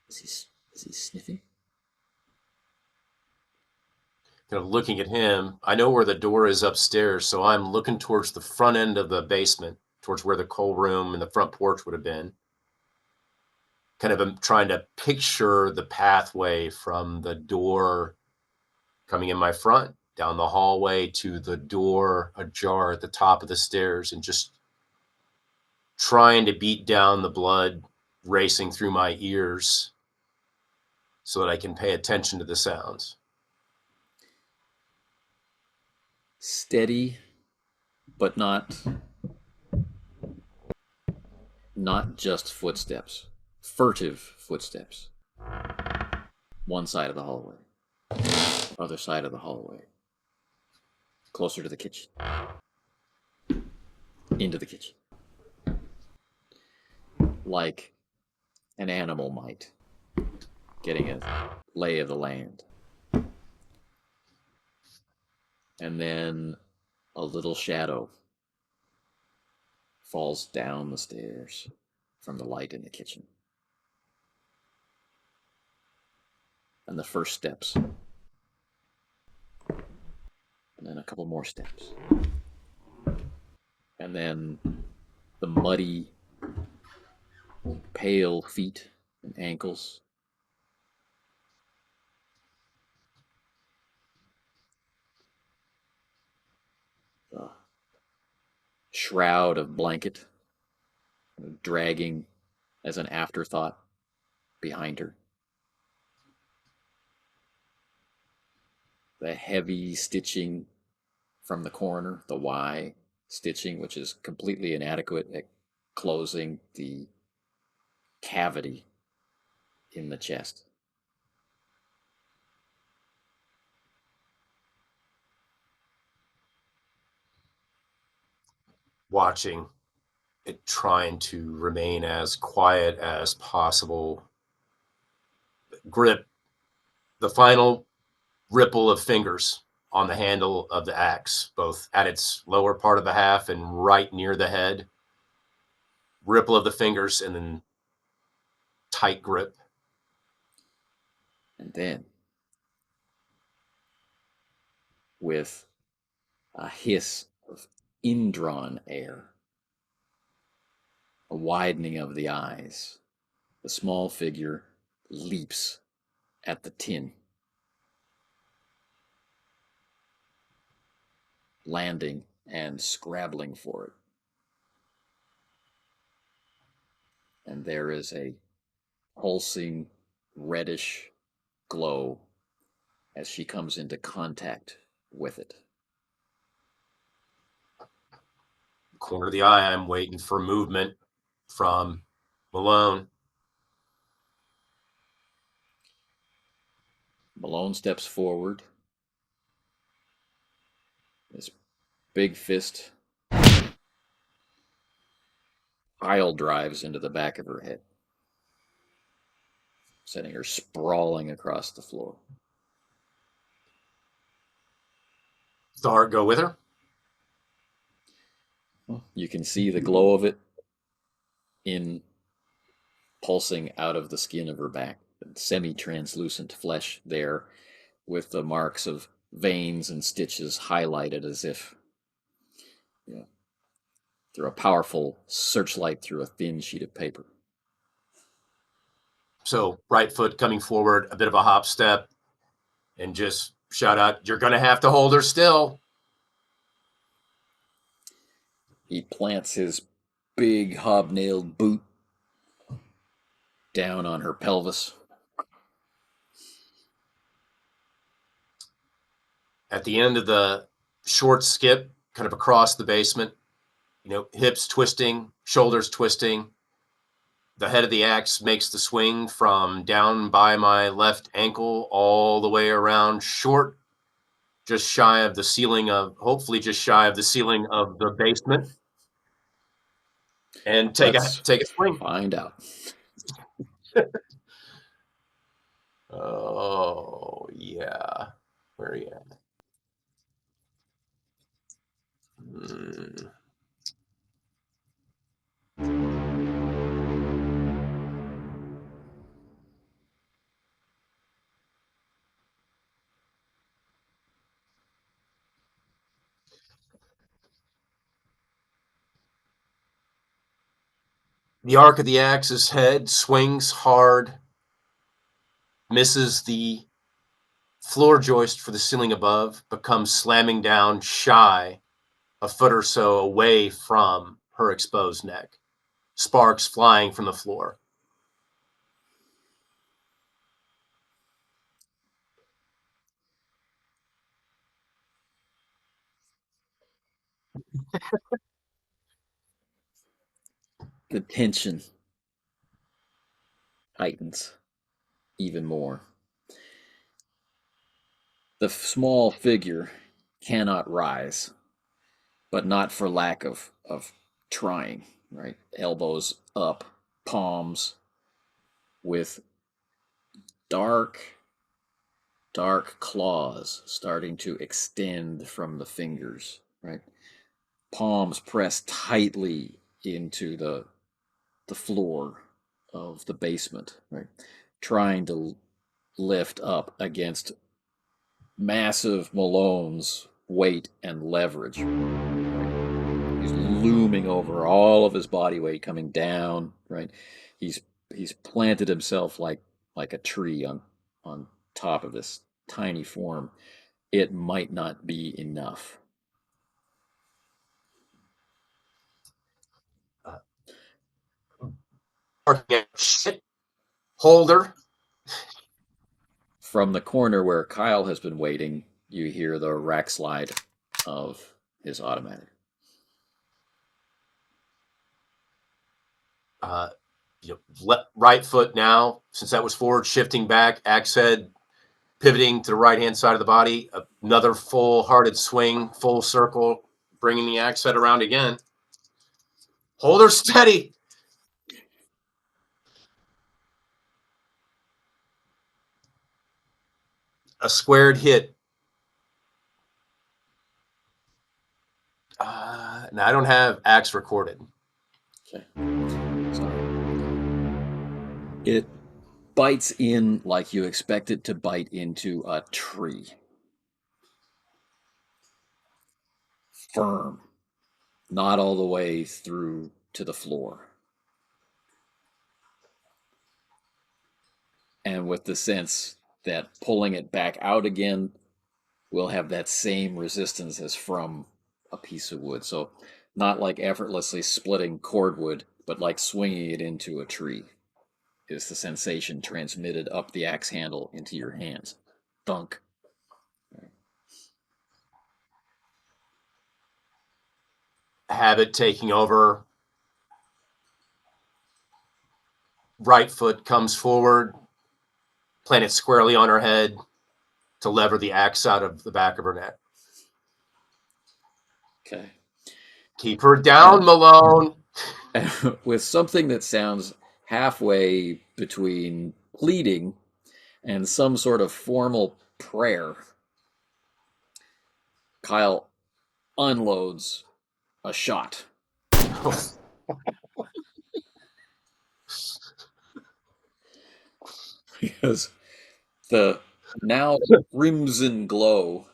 Is he sniffing? Kind of looking at him. I know where the door is upstairs, so I'm looking towards the front end of the basement, towards where the coal room and the front porch would have been. Kind of I'm trying to picture the pathway from the door coming in my front down the hallway to the door ajar at the top of the stairs and just trying to beat down the blood racing through my ears so that I can pay attention to the sounds. Steady, but not just footsteps. Furtive footsteps. One side of the hallway. Other side of the hallway. Closer to the kitchen. Into the kitchen. Like an animal might. Getting a lay of the land. And then a little shadow falls down the stairs from the light in the kitchen. And the first steps. And then a couple more steps. And then the muddy, pale feet and ankles. A shroud of blanket dragging as an afterthought behind her. The heavy stitching from the corner, the Y stitching, which is completely inadequate at closing the cavity in the chest. Watching it, trying to remain as quiet as possible. Grip the final ripple of fingers on the handle of the axe, both at its lower part of the half and right near the head. Ripple of the fingers and then tight grip. And then, with a hiss of indrawn air, a widening of the eyes, the small figure leaps at the tin, landing and scrabbling for it. And there is a pulsing reddish glow as she comes into contact with it. Corner of the eye, I'm waiting for movement from Malone. Malone steps forward. His big fist pile drives into the back of her head, sending her sprawling across the floor. Does the heart go with her? You can see the glow of it in pulsing out of the skin of her back, semi-translucent flesh there with the marks of veins and stitches highlighted as if, you know, through a powerful searchlight through a thin sheet of paper. So right foot coming forward, a bit of a hop step, and just shout out, "You're going to have to hold her still." He plants his big hobnailed boot down on her pelvis. At the end of the short skip, kind of across the basement, hips twisting, shoulders twisting. The head of the axe makes the swing from down by my left ankle all the way around, short, just shy of the ceiling of, hopefully just shy of the ceiling of the basement. And take a swing. Find out. Oh, yeah. Where are you at? The arc of the axe's head swings hard, misses the floor joist for the ceiling above but comes slamming down shy a foot or so away from her exposed neck. Sparks flying from the floor. The tension heightens even more. The small figure cannot rise, but not for lack of trying, right? Elbows up, palms with dark, dark claws starting to extend from the fingers, right? Palms pressed tightly into the floor of the basement, right? Trying to lift up against massive Malone's weight and leverage. He's looming over all of his body weight coming down, right? He's he's planted himself like a tree on top of this tiny form. It might not be enough. Shit. Holder. From the corner where Kyle has been waiting, you hear the rack slide of his automatic. Right foot now, since that was forward, shifting back, axe head pivoting to the right-hand side of the body. Another full-hearted swing, full circle, bringing the axe head around again. Hold her steady. A squared hit. Now I don't have axe recorded. Okay. Sorry. It bites in like you expect it to bite into a tree. Firm. Not all the way through to the floor. And with the sense that pulling it back out again will have that same resistance as from a piece of wood. So not like effortlessly splitting cordwood, but like swinging it into a tree is the sensation transmitted up the axe handle into your hands. Thunk. Habit taking over. Right foot comes forward, plant it squarely on her head to lever the axe out of the back of her neck. Okay. Keep her down, Malone. With something that sounds halfway between pleading and some sort of formal prayer, Kyle unloads a shot. Because the now crimson glow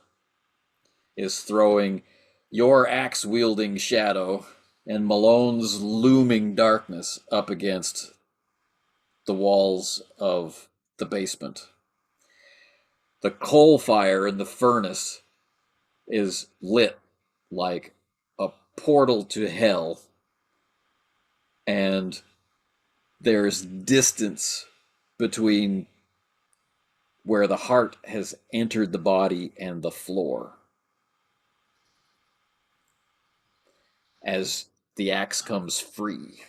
is throwing your axe wielding shadow and Malone's looming darkness up against the walls of the basement. The coal fire in the furnace is lit like a portal to hell, and there's distance between where the heart has entered the body and the floor. As the axe comes free,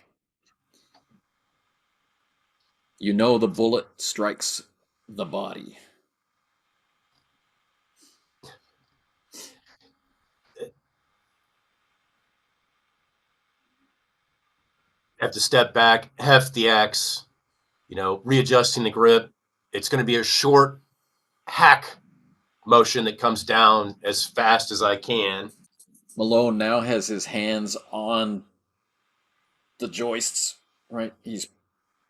you know the bullet strikes the body. Have to step back, heft the axe, readjusting the grip. It's going to be a short hack motion that comes down as fast as I can. Malone now has his hands on the joists, right? He's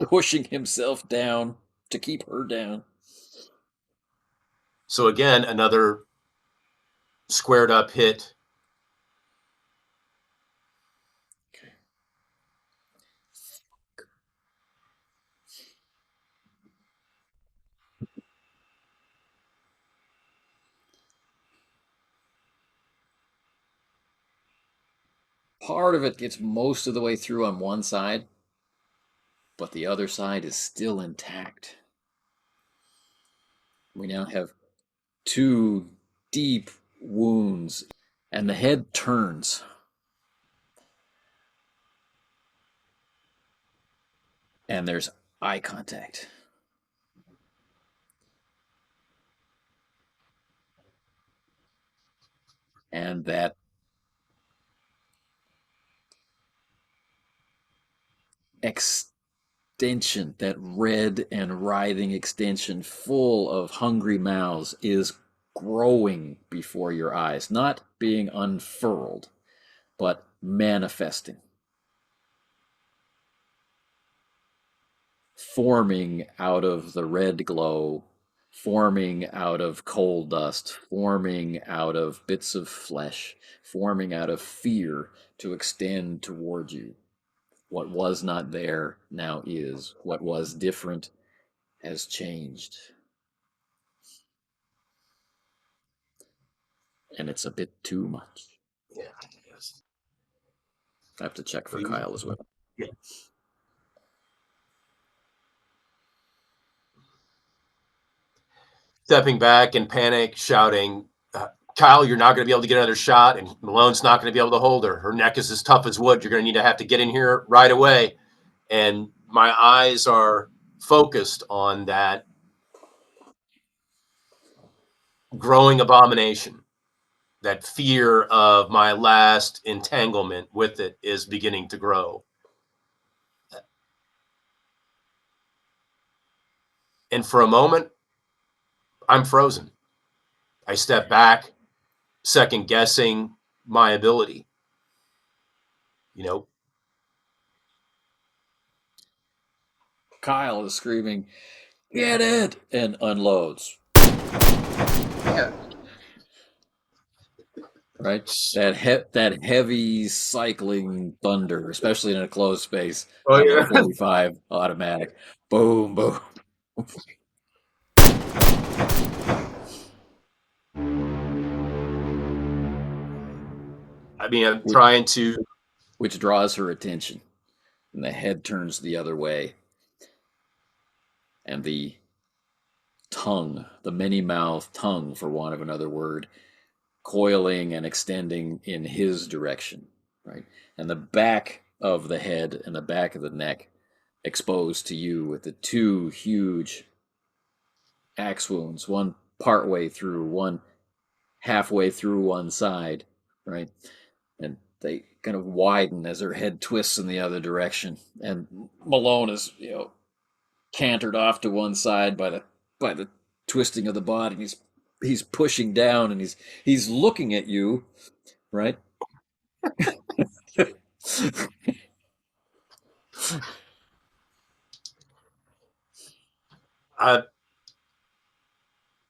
pushing himself down to keep her down. So again, another squared up hit. Part of it gets most of the way through on one side, but the other side is still intact. We now have two deep wounds, and the head turns. And there's eye contact. And that extension, that red and writhing extension full of hungry mouths, is growing before your eyes, not being unfurled, but manifesting, forming out of the red glow, forming out of coal dust, forming out of bits of flesh, forming out of fear to extend toward you. What was not there now is. What was different has changed. And it's a bit too much. Yeah. Yes. I have to check for Kyle as well. Yeah. Stepping back in panic, shouting, Kyle, you're not going to be able to get another shot, and Malone's not going to be able to hold her. Her neck is as tough as wood. You're going to have to get in here right away. And my eyes are focused on that growing abomination. That fear of my last entanglement with it is beginning to grow. And for a moment, I'm frozen. I step back, second guessing my ability. Kyle is screaming, "Get it!" and unloads. Yeah. Right? That heavy cycling thunder, especially in a closed space. Oh, on yeah. that 45 automatic. Boom, boom. I mean, I'm trying to. Which draws her attention. And the head turns the other way. And the tongue, the many-mouthed tongue, for want of another word, coiling and extending in his direction, right? And the back of the head and the back of the neck exposed to you with the two huge axe wounds, one partway through, one halfway through one side, right? And they kind of widen as her head twists in the other direction. And Malone is, cantered off to one side by the twisting of the body. And he's pushing down, and he's looking at you, right?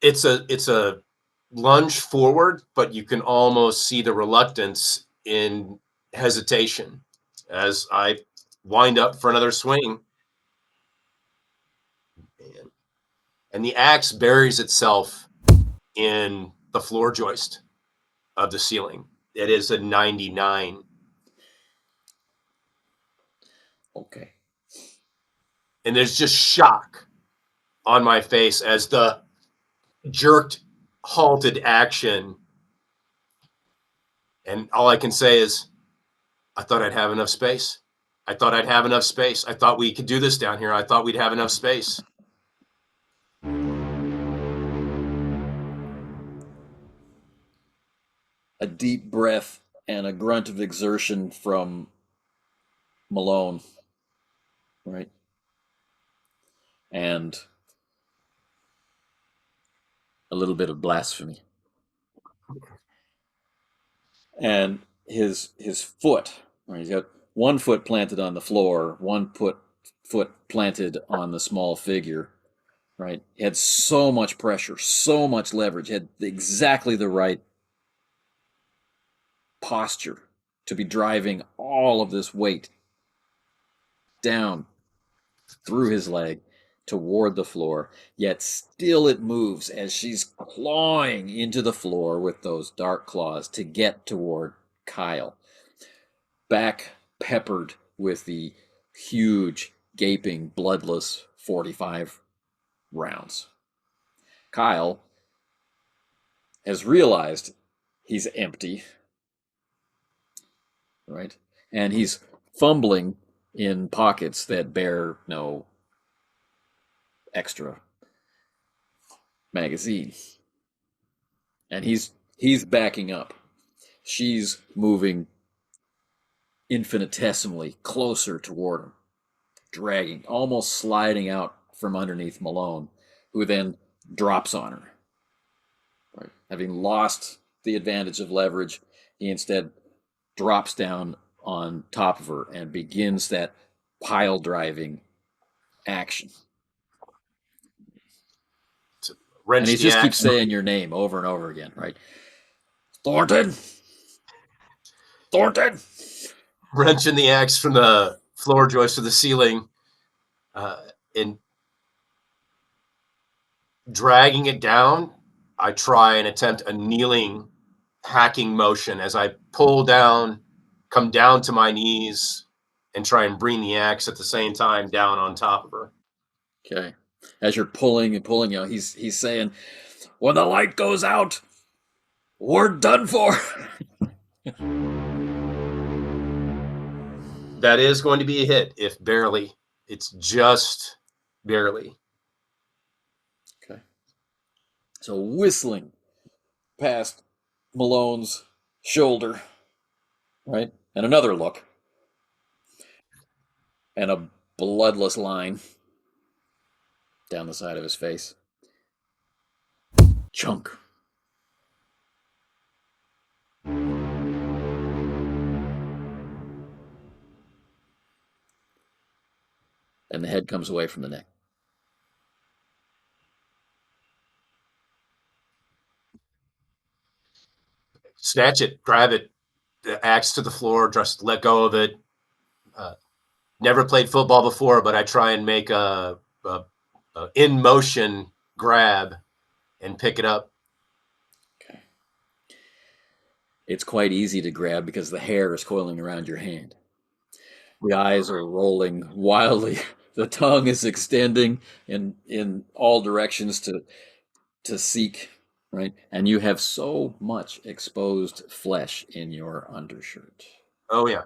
It's a lunge forward, but you can almost see the reluctance in hesitation as I wind up for another swing. And the axe buries itself in the floor joist of the ceiling. It is a 99. Okay. And there's just shock on my face as the jerked, halted action. And all I can say is, I thought I'd have enough space. I thought I'd have enough space. I thought we could do this down here. I thought we'd have enough space. A deep breath and a grunt of exertion from Malone, right? And a little bit of blasphemy. And his foot, right? He's got one foot planted on the floor, one foot planted on the small figure, right? He had so much pressure, so much leverage, had exactly the right posture to be driving all of this weight down through his leg toward the floor, yet still it moves as she's clawing into the floor with those dark claws to get toward Kyle. back peppered with the huge, gaping, bloodless 45 rounds. Kyle has realized he's empty, right? And he's fumbling in pockets that bear no extra magazine. And he's backing up. She's moving infinitesimally closer toward him, dragging, almost sliding out from underneath Malone, who then drops on her. Right? Having lost the advantage of leverage, he instead drops down on top of her and begins that pile driving action. And he just keeps saying your name over and over again, right? Thornton! Thornton! Wrenching the axe from the floor joist to the ceiling and dragging it down. I try and attempt a kneeling, hacking motion as I pull down, come down to my knees, and try and bring the axe at the same time down on top of her. Okay. As you're pulling and pulling, he's saying, when the light goes out, we're done for. That is going to be a hit, if barely. It's just barely. Okay. So whistling past Malone's shoulder, right? And another look. And a bloodless line down the side of his face. Chunk. And the head comes away from the neck. Snatch it, grab it, the axe to the floor, just let go of it. Never played football before, but I try and make a in motion grab and pick it up. Okay. It's quite easy to grab because the hair is coiling around your hand. The eyes are rolling wildly. The tongue is extending in all directions to seek, right? And you have so much exposed flesh in your undershirt. Oh, yeah.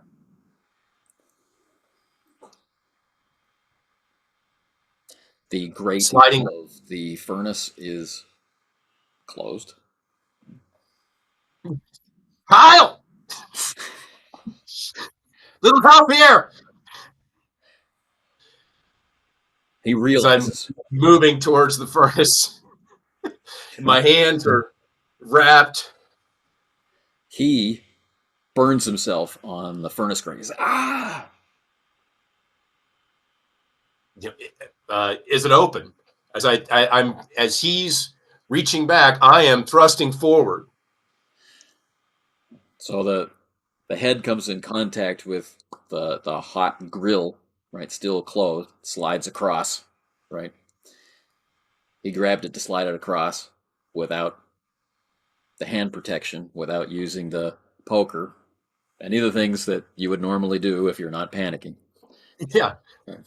The grate Sliding of the furnace is closed. Kyle! Little help here! He realizes. I'm moving towards the furnace. My hands are wrapped. He burns himself on the furnace grate. He's like, ah! Is it open? As he's reaching back, I am thrusting forward. So the head comes in contact with the hot grill, right? Still closed, slides across, right? He grabbed it to slide it across without the hand protection, without using the poker, any of the things that you would normally do if you're not panicking. Yeah. Right.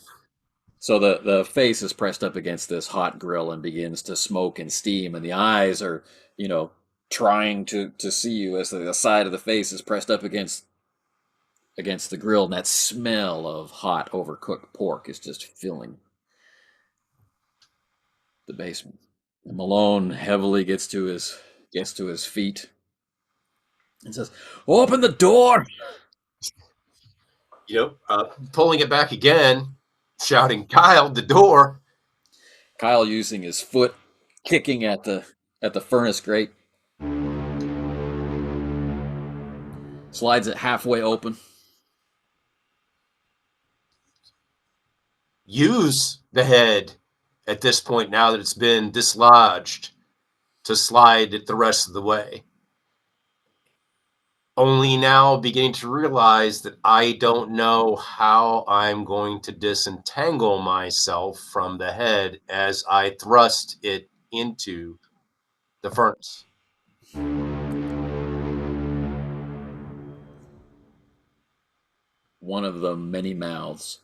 So the face is pressed up against this hot grill and begins to smoke and steam, and the eyes are, trying to see you as the side of the face is pressed up against the grill, and that smell of hot, overcooked pork is just filling the basement. And Malone heavily gets to his feet and says, "Open the door!" Pulling it back again, shouting, "Kyle, the door!" Kyle using his foot, kicking at the furnace grate, slides it halfway open. Use the head at this point, now that it's been dislodged, to slide it the rest of the way. Only now beginning to realize that I don't know how I'm going to disentangle myself from the head as I thrust it into the furnace. one of the many mouths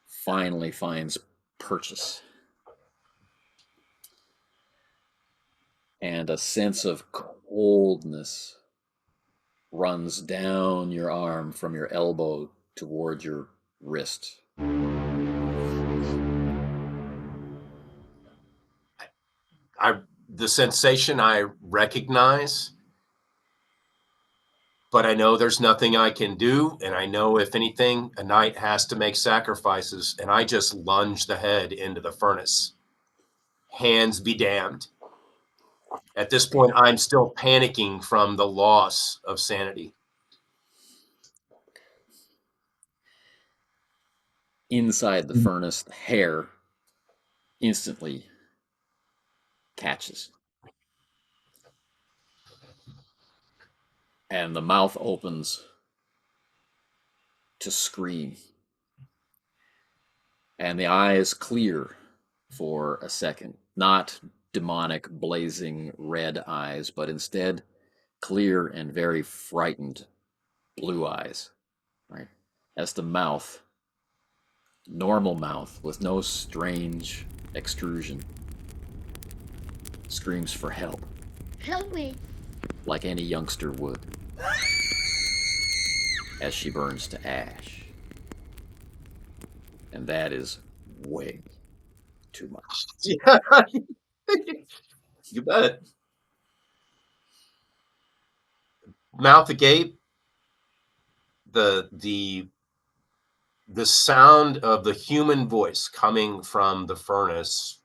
finally finds purchase. And a sense of coldness runs down your arm from your elbow toward your wrist. The sensation I recognize, but I know there's nothing I can do. And I know, if anything, a knight has to make sacrifices. And I just lunge the head into the furnace. Hands be damned. At this point, I'm still panicking from the loss of sanity. Inside the furnace, the hair instantly catches. And the mouth opens to scream. And the eyes clear for a second. Not demonic, blazing red eyes, but instead clear and very frightened blue eyes. Right? As the mouth, normal mouth with no strange extrusion, screams for help. Help me. Like any youngster would. As she burns to ash. And that is way too much. Yeah. You bet. Mouth agape. The sound of the human voice coming from the furnace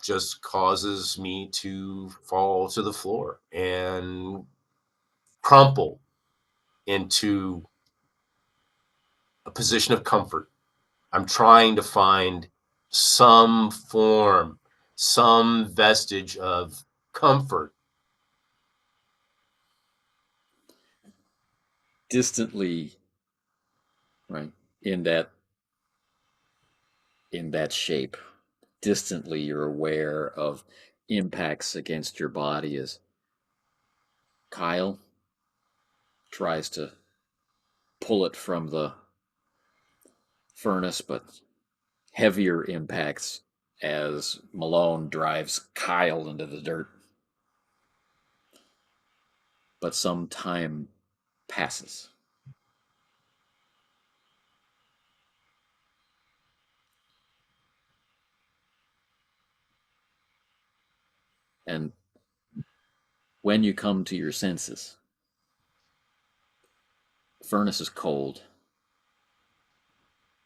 just causes me to fall to the floor and crumple into a position of comfort. I'm trying to find some form, some vestige of comfort. Distantly, right, in that shape, distantly you're aware of impacts against your body as Kyle tries to pull it from the furnace, but heavier impacts as Malone drives Kyle into the dirt. But some time passes. And when you come to your senses, the furnace is cold.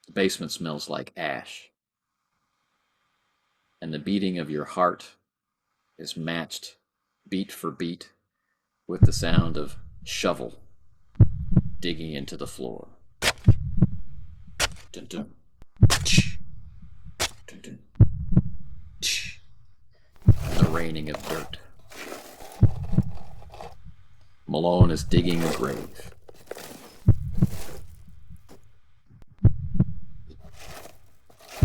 The basement smells like ash. And the beating of your heart is matched beat for beat with the sound of shovel digging into the floor. Dun, dun. Dun, dun. The raining of dirt. Malone is digging a grave.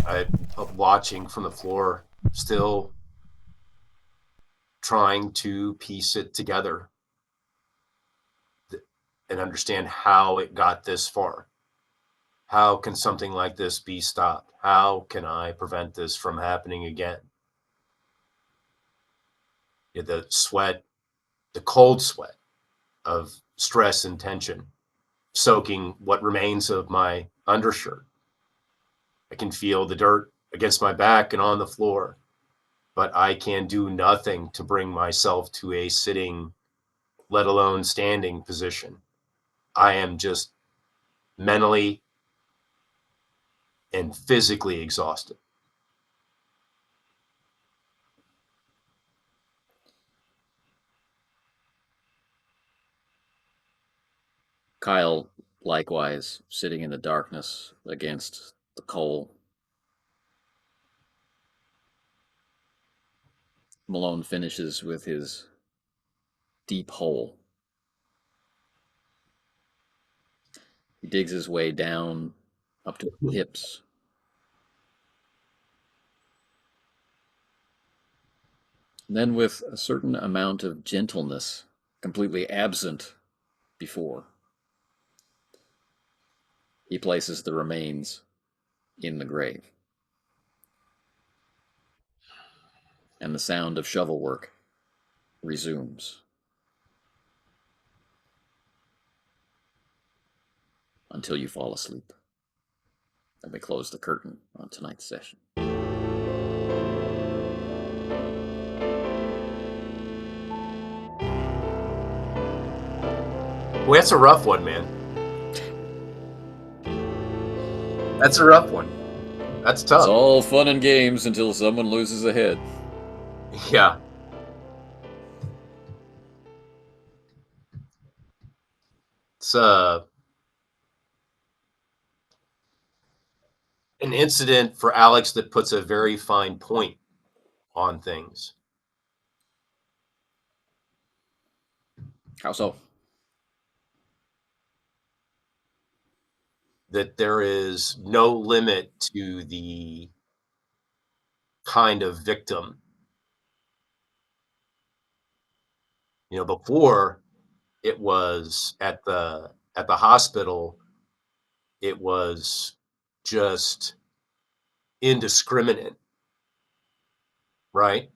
I'm watching from the floor, still trying to piece it together and understand how it got this far. How can something like this be stopped? How can I prevent this from happening again? The sweat, the cold sweat of stress and tension, soaking what remains of my undershirt. I can feel the dirt against my back and on the floor, but I can do nothing to bring myself to a sitting, let alone standing position. I am just mentally and physically exhausted. Kyle, likewise, sitting in the darkness against the coal. Malone finishes with his deep hole. He digs his way down up to his hips. And then, with a certain amount of gentleness, completely absent before, he places the remains in the grave. And the sound of shovel work resumes until you fall asleep. And we close the curtain on tonight's session. Well, that's a rough one, man. That's a rough one. That's tough. It's all fun and games until someone loses a head. Yeah. It's an incident for Alex that puts a very fine point on things. How so? That there is no limit to the kind of victim. You know, before it was at the hospital, it was just indiscriminate, right?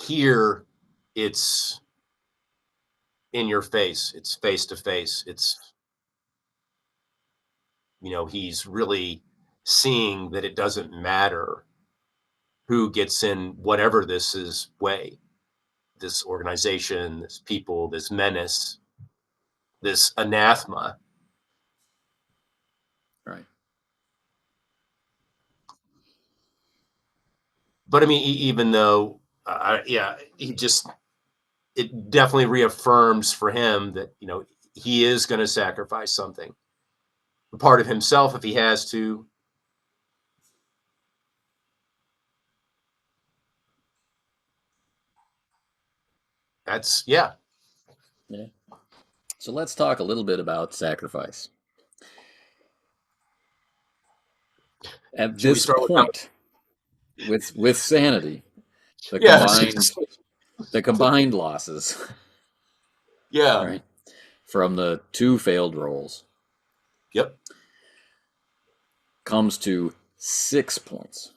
Here, it's in your face. It's face to face. It's, you know, he's really seeing that it doesn't matter who gets in whatever this is way, this organization, this people, this menace, this anathema. Right. But I mean, even though, it definitely reaffirms for him that, you know, he is going to sacrifice something, a part of himself if he has to. That's, yeah. Yeah. So let's talk a little bit about sacrifice. At Should we this start point, with sanity, the Yeah. combined losses, Yeah. right, from the 2 failed rolls, Yep. comes to 6 points.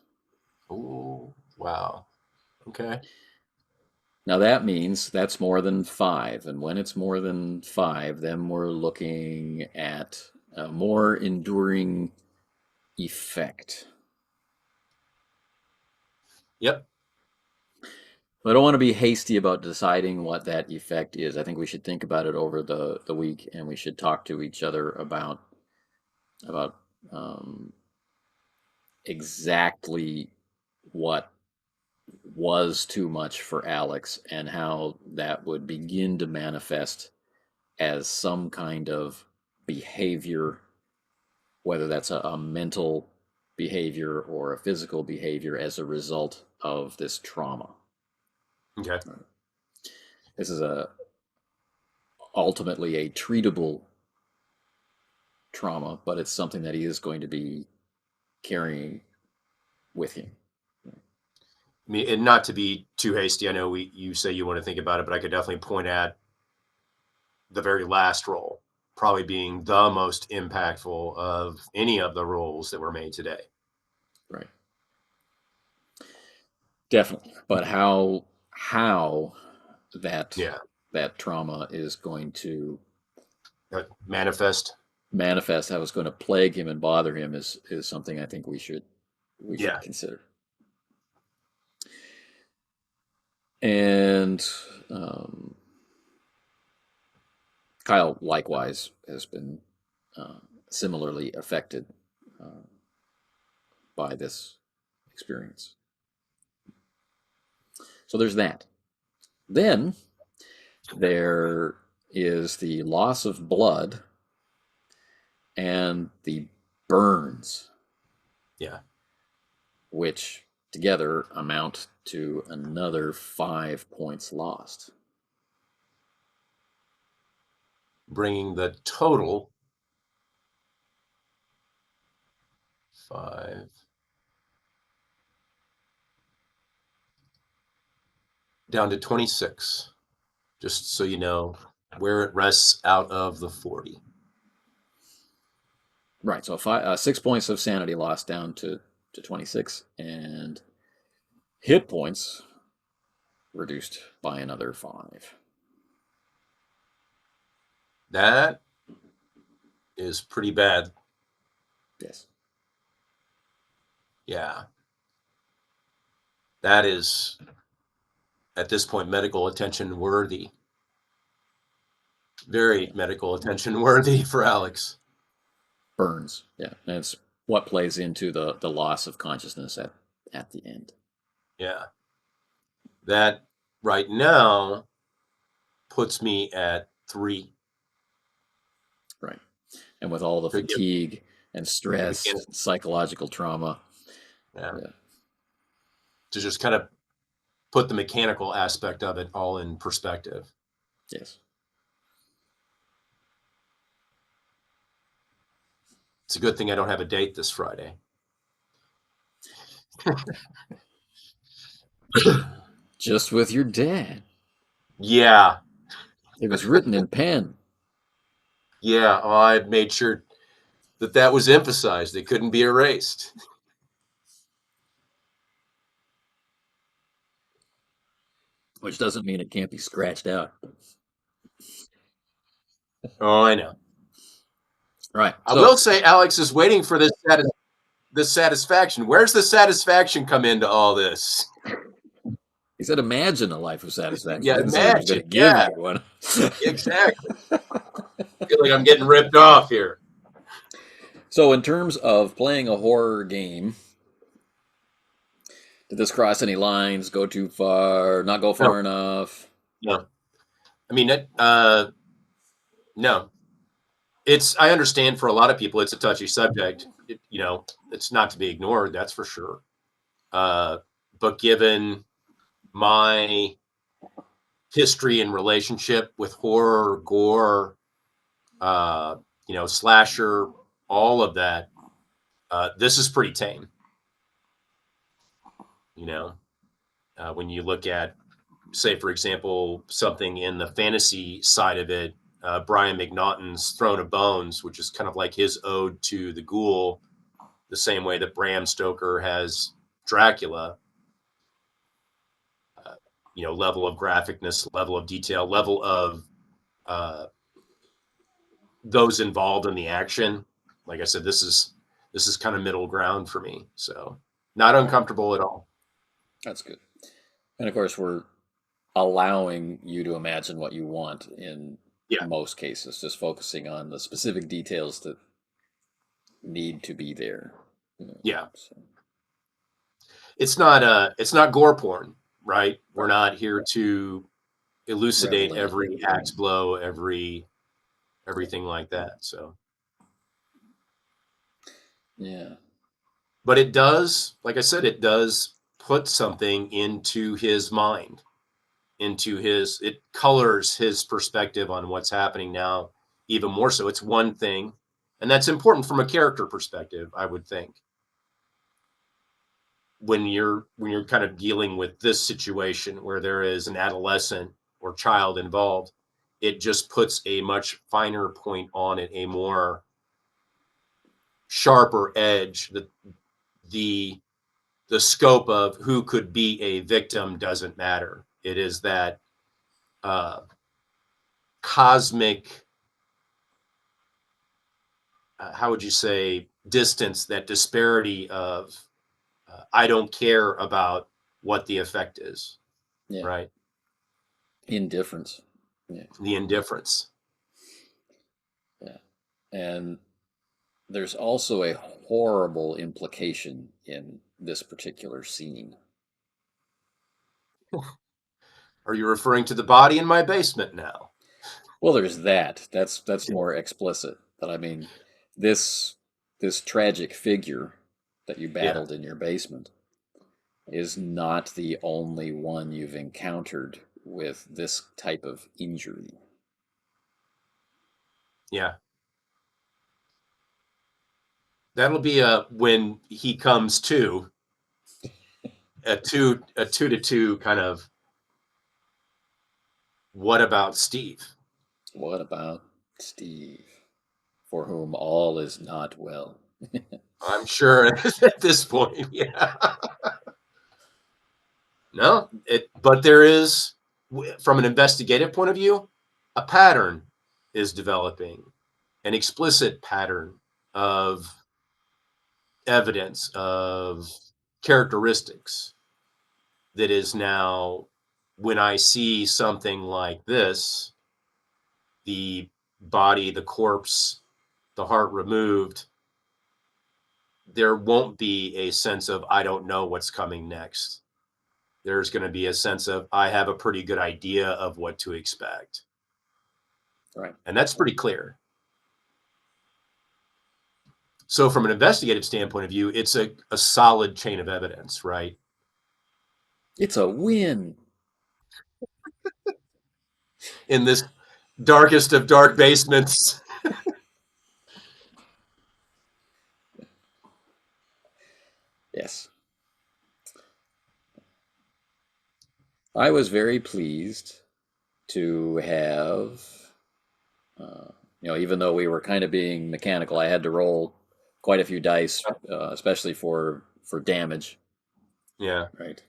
Oh, wow. Okay. Now that means that's more than 5, and when it's more than 5, then we're looking at a more enduring effect. Yep. But I don't want to be hasty about deciding what that effect is. I think we should think about it over the week, and we should talk to each other about exactly what was too much for Alex and how that would begin to manifest as some kind of behavior, whether that's a mental behavior or a physical behavior as a result of this trauma. Okay. This is ultimately a treatable trauma, but it's something that he is going to be carrying with him. I mean, and not to be too hasty, I know you say you want to think about it, but I could definitely point at the very last roll probably being the most impactful of any of the rolls that were made today. Right. Definitely. But how that trauma is going to manifest, how it's going to plague him and bother him is something I think we should consider. And Kyle likewise has been similarly affected by this experience. So there's that. Then there is the loss of blood and the burns. Yeah. Which together amount to another 5 points lost. Bringing the total 5 down to 26, just so you know where it rests out of the 40. Right. So 6 points of sanity lost down to 26, and hit points reduced by another 5. That is pretty bad. Yes. Yeah. That is, at this point, medical attention worthy. Very medical attention worthy for Alex. Burns. Yeah. And it's what plays into the loss of consciousness at the end. Yeah. That right now puts me at 3. Right. And with all the fatigue and stress, psychological trauma. Yeah. To just kind of put the mechanical aspect of it all in perspective. Yes. It's a good thing I don't have a date this Friday. Just with your dad. Yeah. It was written in pen. Yeah. Oh, I made sure that was emphasized. It couldn't be erased. Which doesn't mean it can't be scratched out. Oh, I know. Right. I will say Alex is waiting for this satisfaction. Where's the satisfaction come into all this? He said, imagine a life of satisfaction. Yeah, He didn't say he was going to give you one. Exactly. I feel like I'm getting ripped off here. So in terms of playing a horror game, did this cross any lines, go too far, not go far enough? No. I mean, no. I understand for a lot of people, it's a touchy subject. It's not to be ignored, that's for sure. But given my history and relationship with horror, gore, slasher, all of that, this is pretty tame. When you look at, say, for example, something in the fantasy side of it, Brian McNaughton's Throne of Bones, which is kind of like his ode to the ghoul, the same way that Bram Stoker has Dracula. Level of graphicness, level of detail, level of those involved in the action. Like I said, this is kind of middle ground for me. So not uncomfortable at all. That's good. And of course, we're allowing you to imagine what you want in most cases, just focusing on the specific details that need to be there. Yeah. So. It's not gore porn, right? We're not here to elucidate every axe blow, everything like that. So. Yeah. But it does, like I said, it does put something into his mind, it colors his perspective on what's happening now even more so. It's one thing, and that's important from a character perspective, I would think. When you're kind of dealing with this situation where there is an adolescent or child involved, it just puts a much finer point on it, a more sharper edge. The scope of who could be a victim doesn't matter. It is that cosmic, how would you say, distance, that disparity of I don't care about what the effect is. Yeah. Right? Indifference. Yeah. The indifference. Yeah. And there's also a horrible implication in this particular scene. Are you referring to the body in my basement now? Well, there's that. That's more explicit. But I mean, this tragic figure that you battled in your basement is not the only one you've encountered with this type of injury. Yeah. That'll be when he comes to a 2-2 kind of. What about Steve? What about Steve? for whom all is not well. I'm sure at this point, yeah. No, but there is, from an investigative point of view, a pattern is developing, an explicit pattern of evidence, of characteristics that is now, when I see something like this, the body, the corpse, the heart removed, there won't be a sense of, I don't know what's coming next. There's going to be a sense of, I have a pretty good idea of what to expect. Right. And that's pretty clear. So from an investigative standpoint of view, it's a solid chain of evidence, right? It's a win. In this darkest of dark basements. Yes. I was very pleased to have, even though we were kind of being mechanical, I had to roll quite a few dice, especially for damage. Yeah. Right.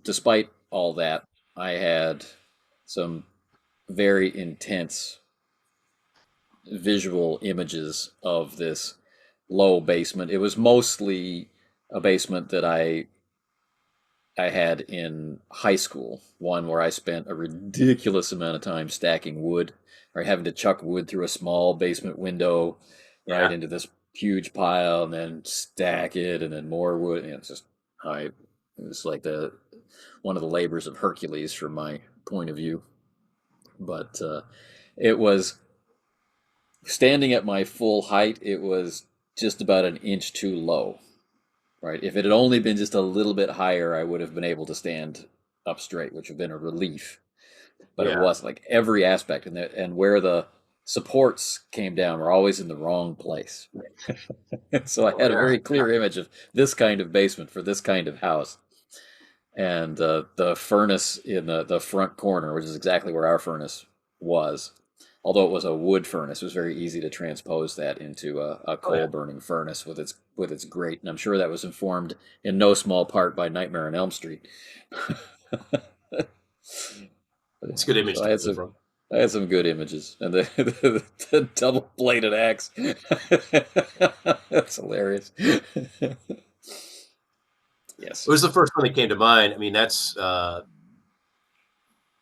Despite all that, I had some very intense visual images of this low basement. It was mostly a basement that I had in high school, one where I spent a ridiculous amount of time stacking wood, or having to chuck wood through a small basement window, right, into this huge pile, and then stack it, and then more wood. And it's just, it was like one of the labors of Hercules from my point of view. But it was, standing at my full height, it was just about an inch too low. Right. If it had only been just a little bit higher, I would have been able to stand up straight, which would have been a relief. But it was like every aspect, and where the supports came down were always in the wrong place. So I had a very clear image of this kind of basement for this kind of house. And the furnace in the front corner, which is exactly where our furnace was, although it was a wood furnace, it was very easy to transpose that into a coal-burning furnace with its grate. And I'm sure that was informed in no small part by Nightmare on Elm Street. It's good image. So I had some good images, and the double-bladed axe. That's hilarious. Yes, it was the first one that came to mind. I mean, that's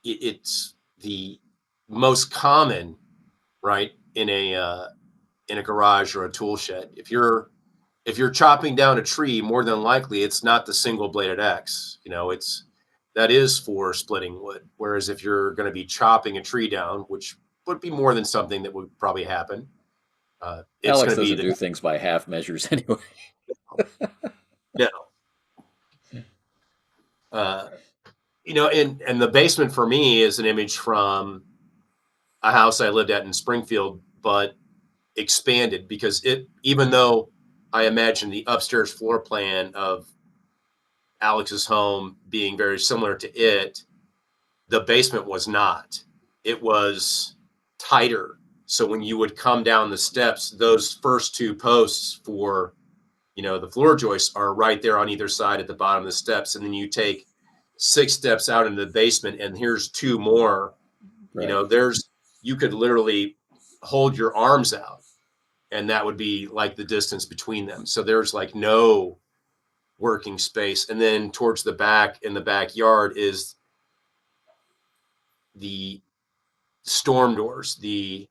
it's the most common, right, in a garage or a tool shed. If you're chopping down a tree, more than likely it's not the single bladed axe. That is for splitting wood. Whereas if you're going to be chopping a tree down, which would be more than something that would probably happen, it's Alex going to doesn't do things by half measures anyway. No. And the basement for me is an image from a house I lived at in Springfield, but expanded, because even though I imagine the upstairs floor plan of Alex's home being very similar to it, the basement was not. It was tighter. So when you would come down the steps, those first two posts for, the floor joists are right there on either side at the bottom of the steps. And then you take 6 steps out into the basement, and here's 2 more. Right. You could literally hold your arms out, and that would be like the distance between them. So there's like no working space. And then towards the back, in the backyard, is the storm doors, the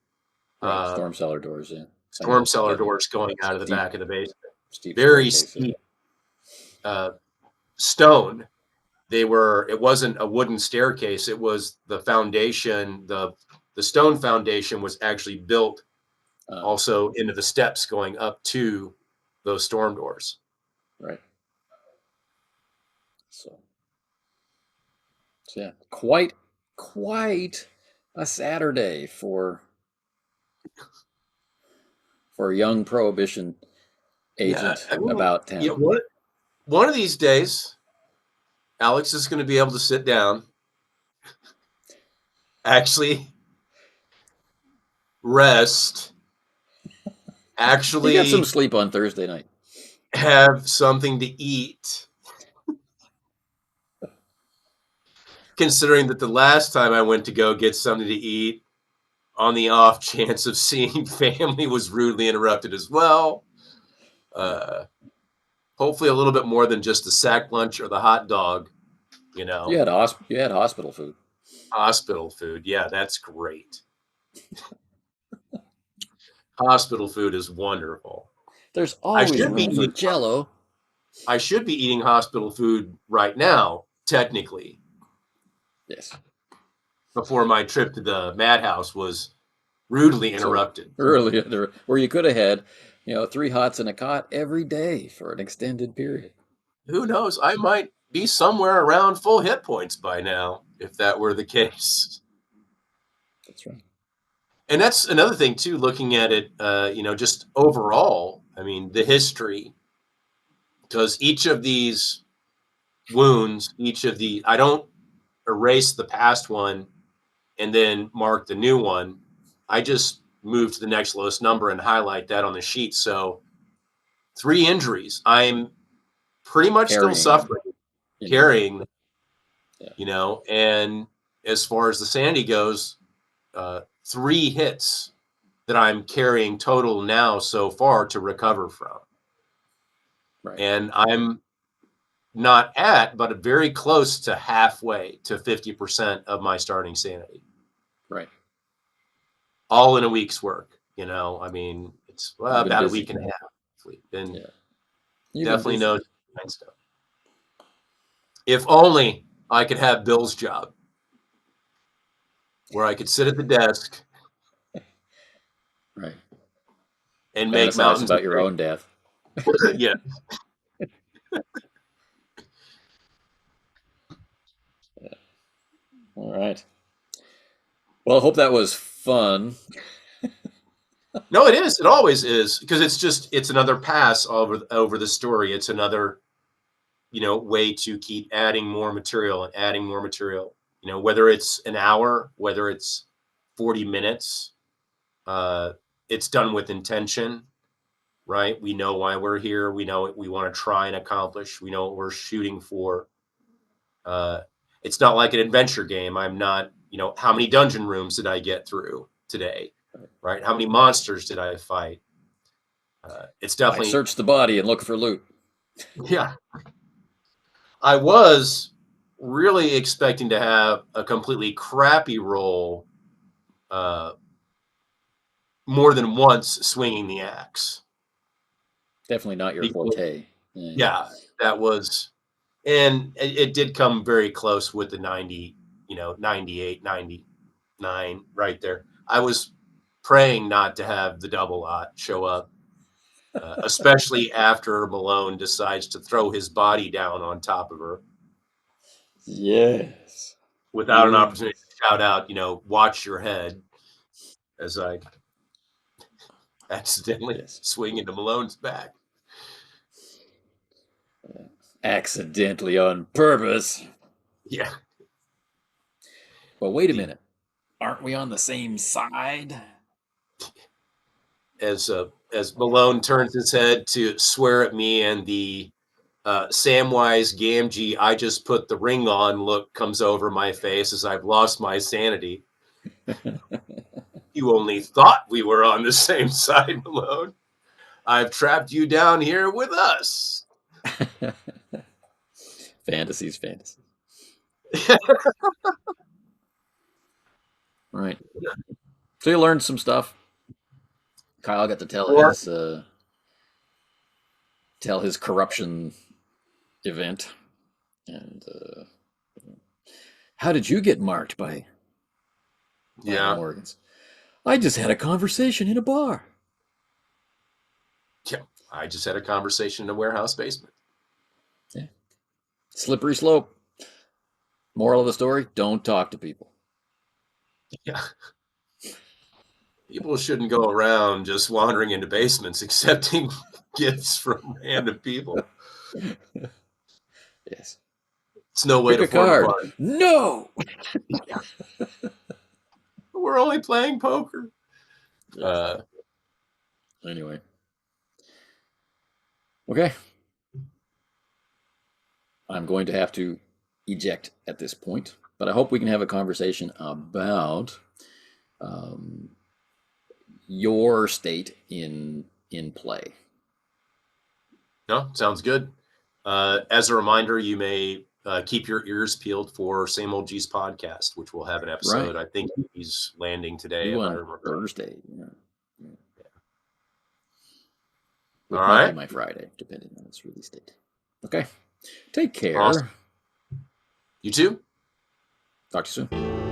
storm cellar doors, storm cellar doors going out of the back of the basement. Very steep stone. It wasn't a wooden staircase. It was the foundation. The stone foundation was actually built also into the steps going up to those storm doors. Right. So yeah, quite a Saturday for a young Prohibition agent about town. One of these days, Alex is going to be able to sit down, actually rest, actually You got some sleep on Thursday night. have something to eat. Considering that the last time I went to go get something to eat, on the off chance of seeing family, was rudely interrupted as well. Hopefully a little bit more than just the sack lunch or the hot dog, You had hospital food. Hospital food. Yeah, that's great. Hospital food is wonderful. There's always room for Jell-O. I should be eating hospital food right now, technically. Yes. Before my trip to the madhouse was rudely interrupted. Earlier, where you could have had, 3 hots and a cot every day for an extended period. Who knows? I might be somewhere around full hit points by now, if that were the case. That's right. And that's another thing too, looking at it, just overall, I mean, the history, because each of these wounds, I don't erase the past one and then mark the new one. I just move to the next lowest number and highlight that on the sheet. So 3 injuries. I'm pretty much still suffering, carrying, and as far as the sanity goes, 3 hits that I'm carrying total now so far to recover from. Right. And I'm not at, but very close to halfway to 50% of my starting sanity. Right. All in a week's work, I mean, it's about a week and a half. Been definitely no stuff. If only I could have Bill's job, where I could sit at the desk, right, and make mountains about your own death. Yeah. All right. Well, I hope that was fun. No, it is. It always is, because it's another pass over the story. It's another, way to keep adding more material and adding more material. Whether it's an hour, whether it's 40 minutes, it's done with intention, right? We know why we're here. We know what we want to try and accomplish. We know what we're shooting for. It's not like an adventure game. I'm not, how many dungeon rooms did I get through today? Right? How many monsters did I fight? It's definitely search the body and look for loot. Yeah. I was really expecting to have a completely crappy roll more than once swinging the axe. Definitely not your forte. Yeah, that was, and it did come very close with the 90, 98, 99 right there. I was praying not to have the double ot show up, especially after Malone decides to throw his body down on top of her. Yes. Without an opportunity to shout out, watch your head, as I accidentally swing into Malone's back. Accidentally, on purpose. Yeah. Well, wait a minute. Aren't we on the same side? As Malone turns his head to swear at me, and the Samwise Gamgee, I just put the ring on look comes over my face as I've lost my sanity. You only thought we were on the same side, Malone. I've trapped you down here with us. Fantasies. Right. So you learned some stuff. Kyle got to tell his corruption event. And how did you get marked by Morgans? I just had a conversation in a bar. Yeah, I just had a conversation in a warehouse basement. Yeah. Slippery slope. Moral of the story, don't talk to people. Yeah. People shouldn't go around just wandering into basements accepting gifts from random people. Yes. It's no way to form a card. No! We're only playing poker. Anyway. Okay. I'm going to have to eject at this point, but I hope we can have a conversation about your state in play. No, sounds good. As a reminder, you may keep your ears peeled for Same Old G's podcast, which will have an episode. Right. I think he's landing today, You if I on remember. Thursday. Yeah. It All might be right. my Friday, depending on its release date. Okay. Take care. Awesome. You too. Talk to you soon.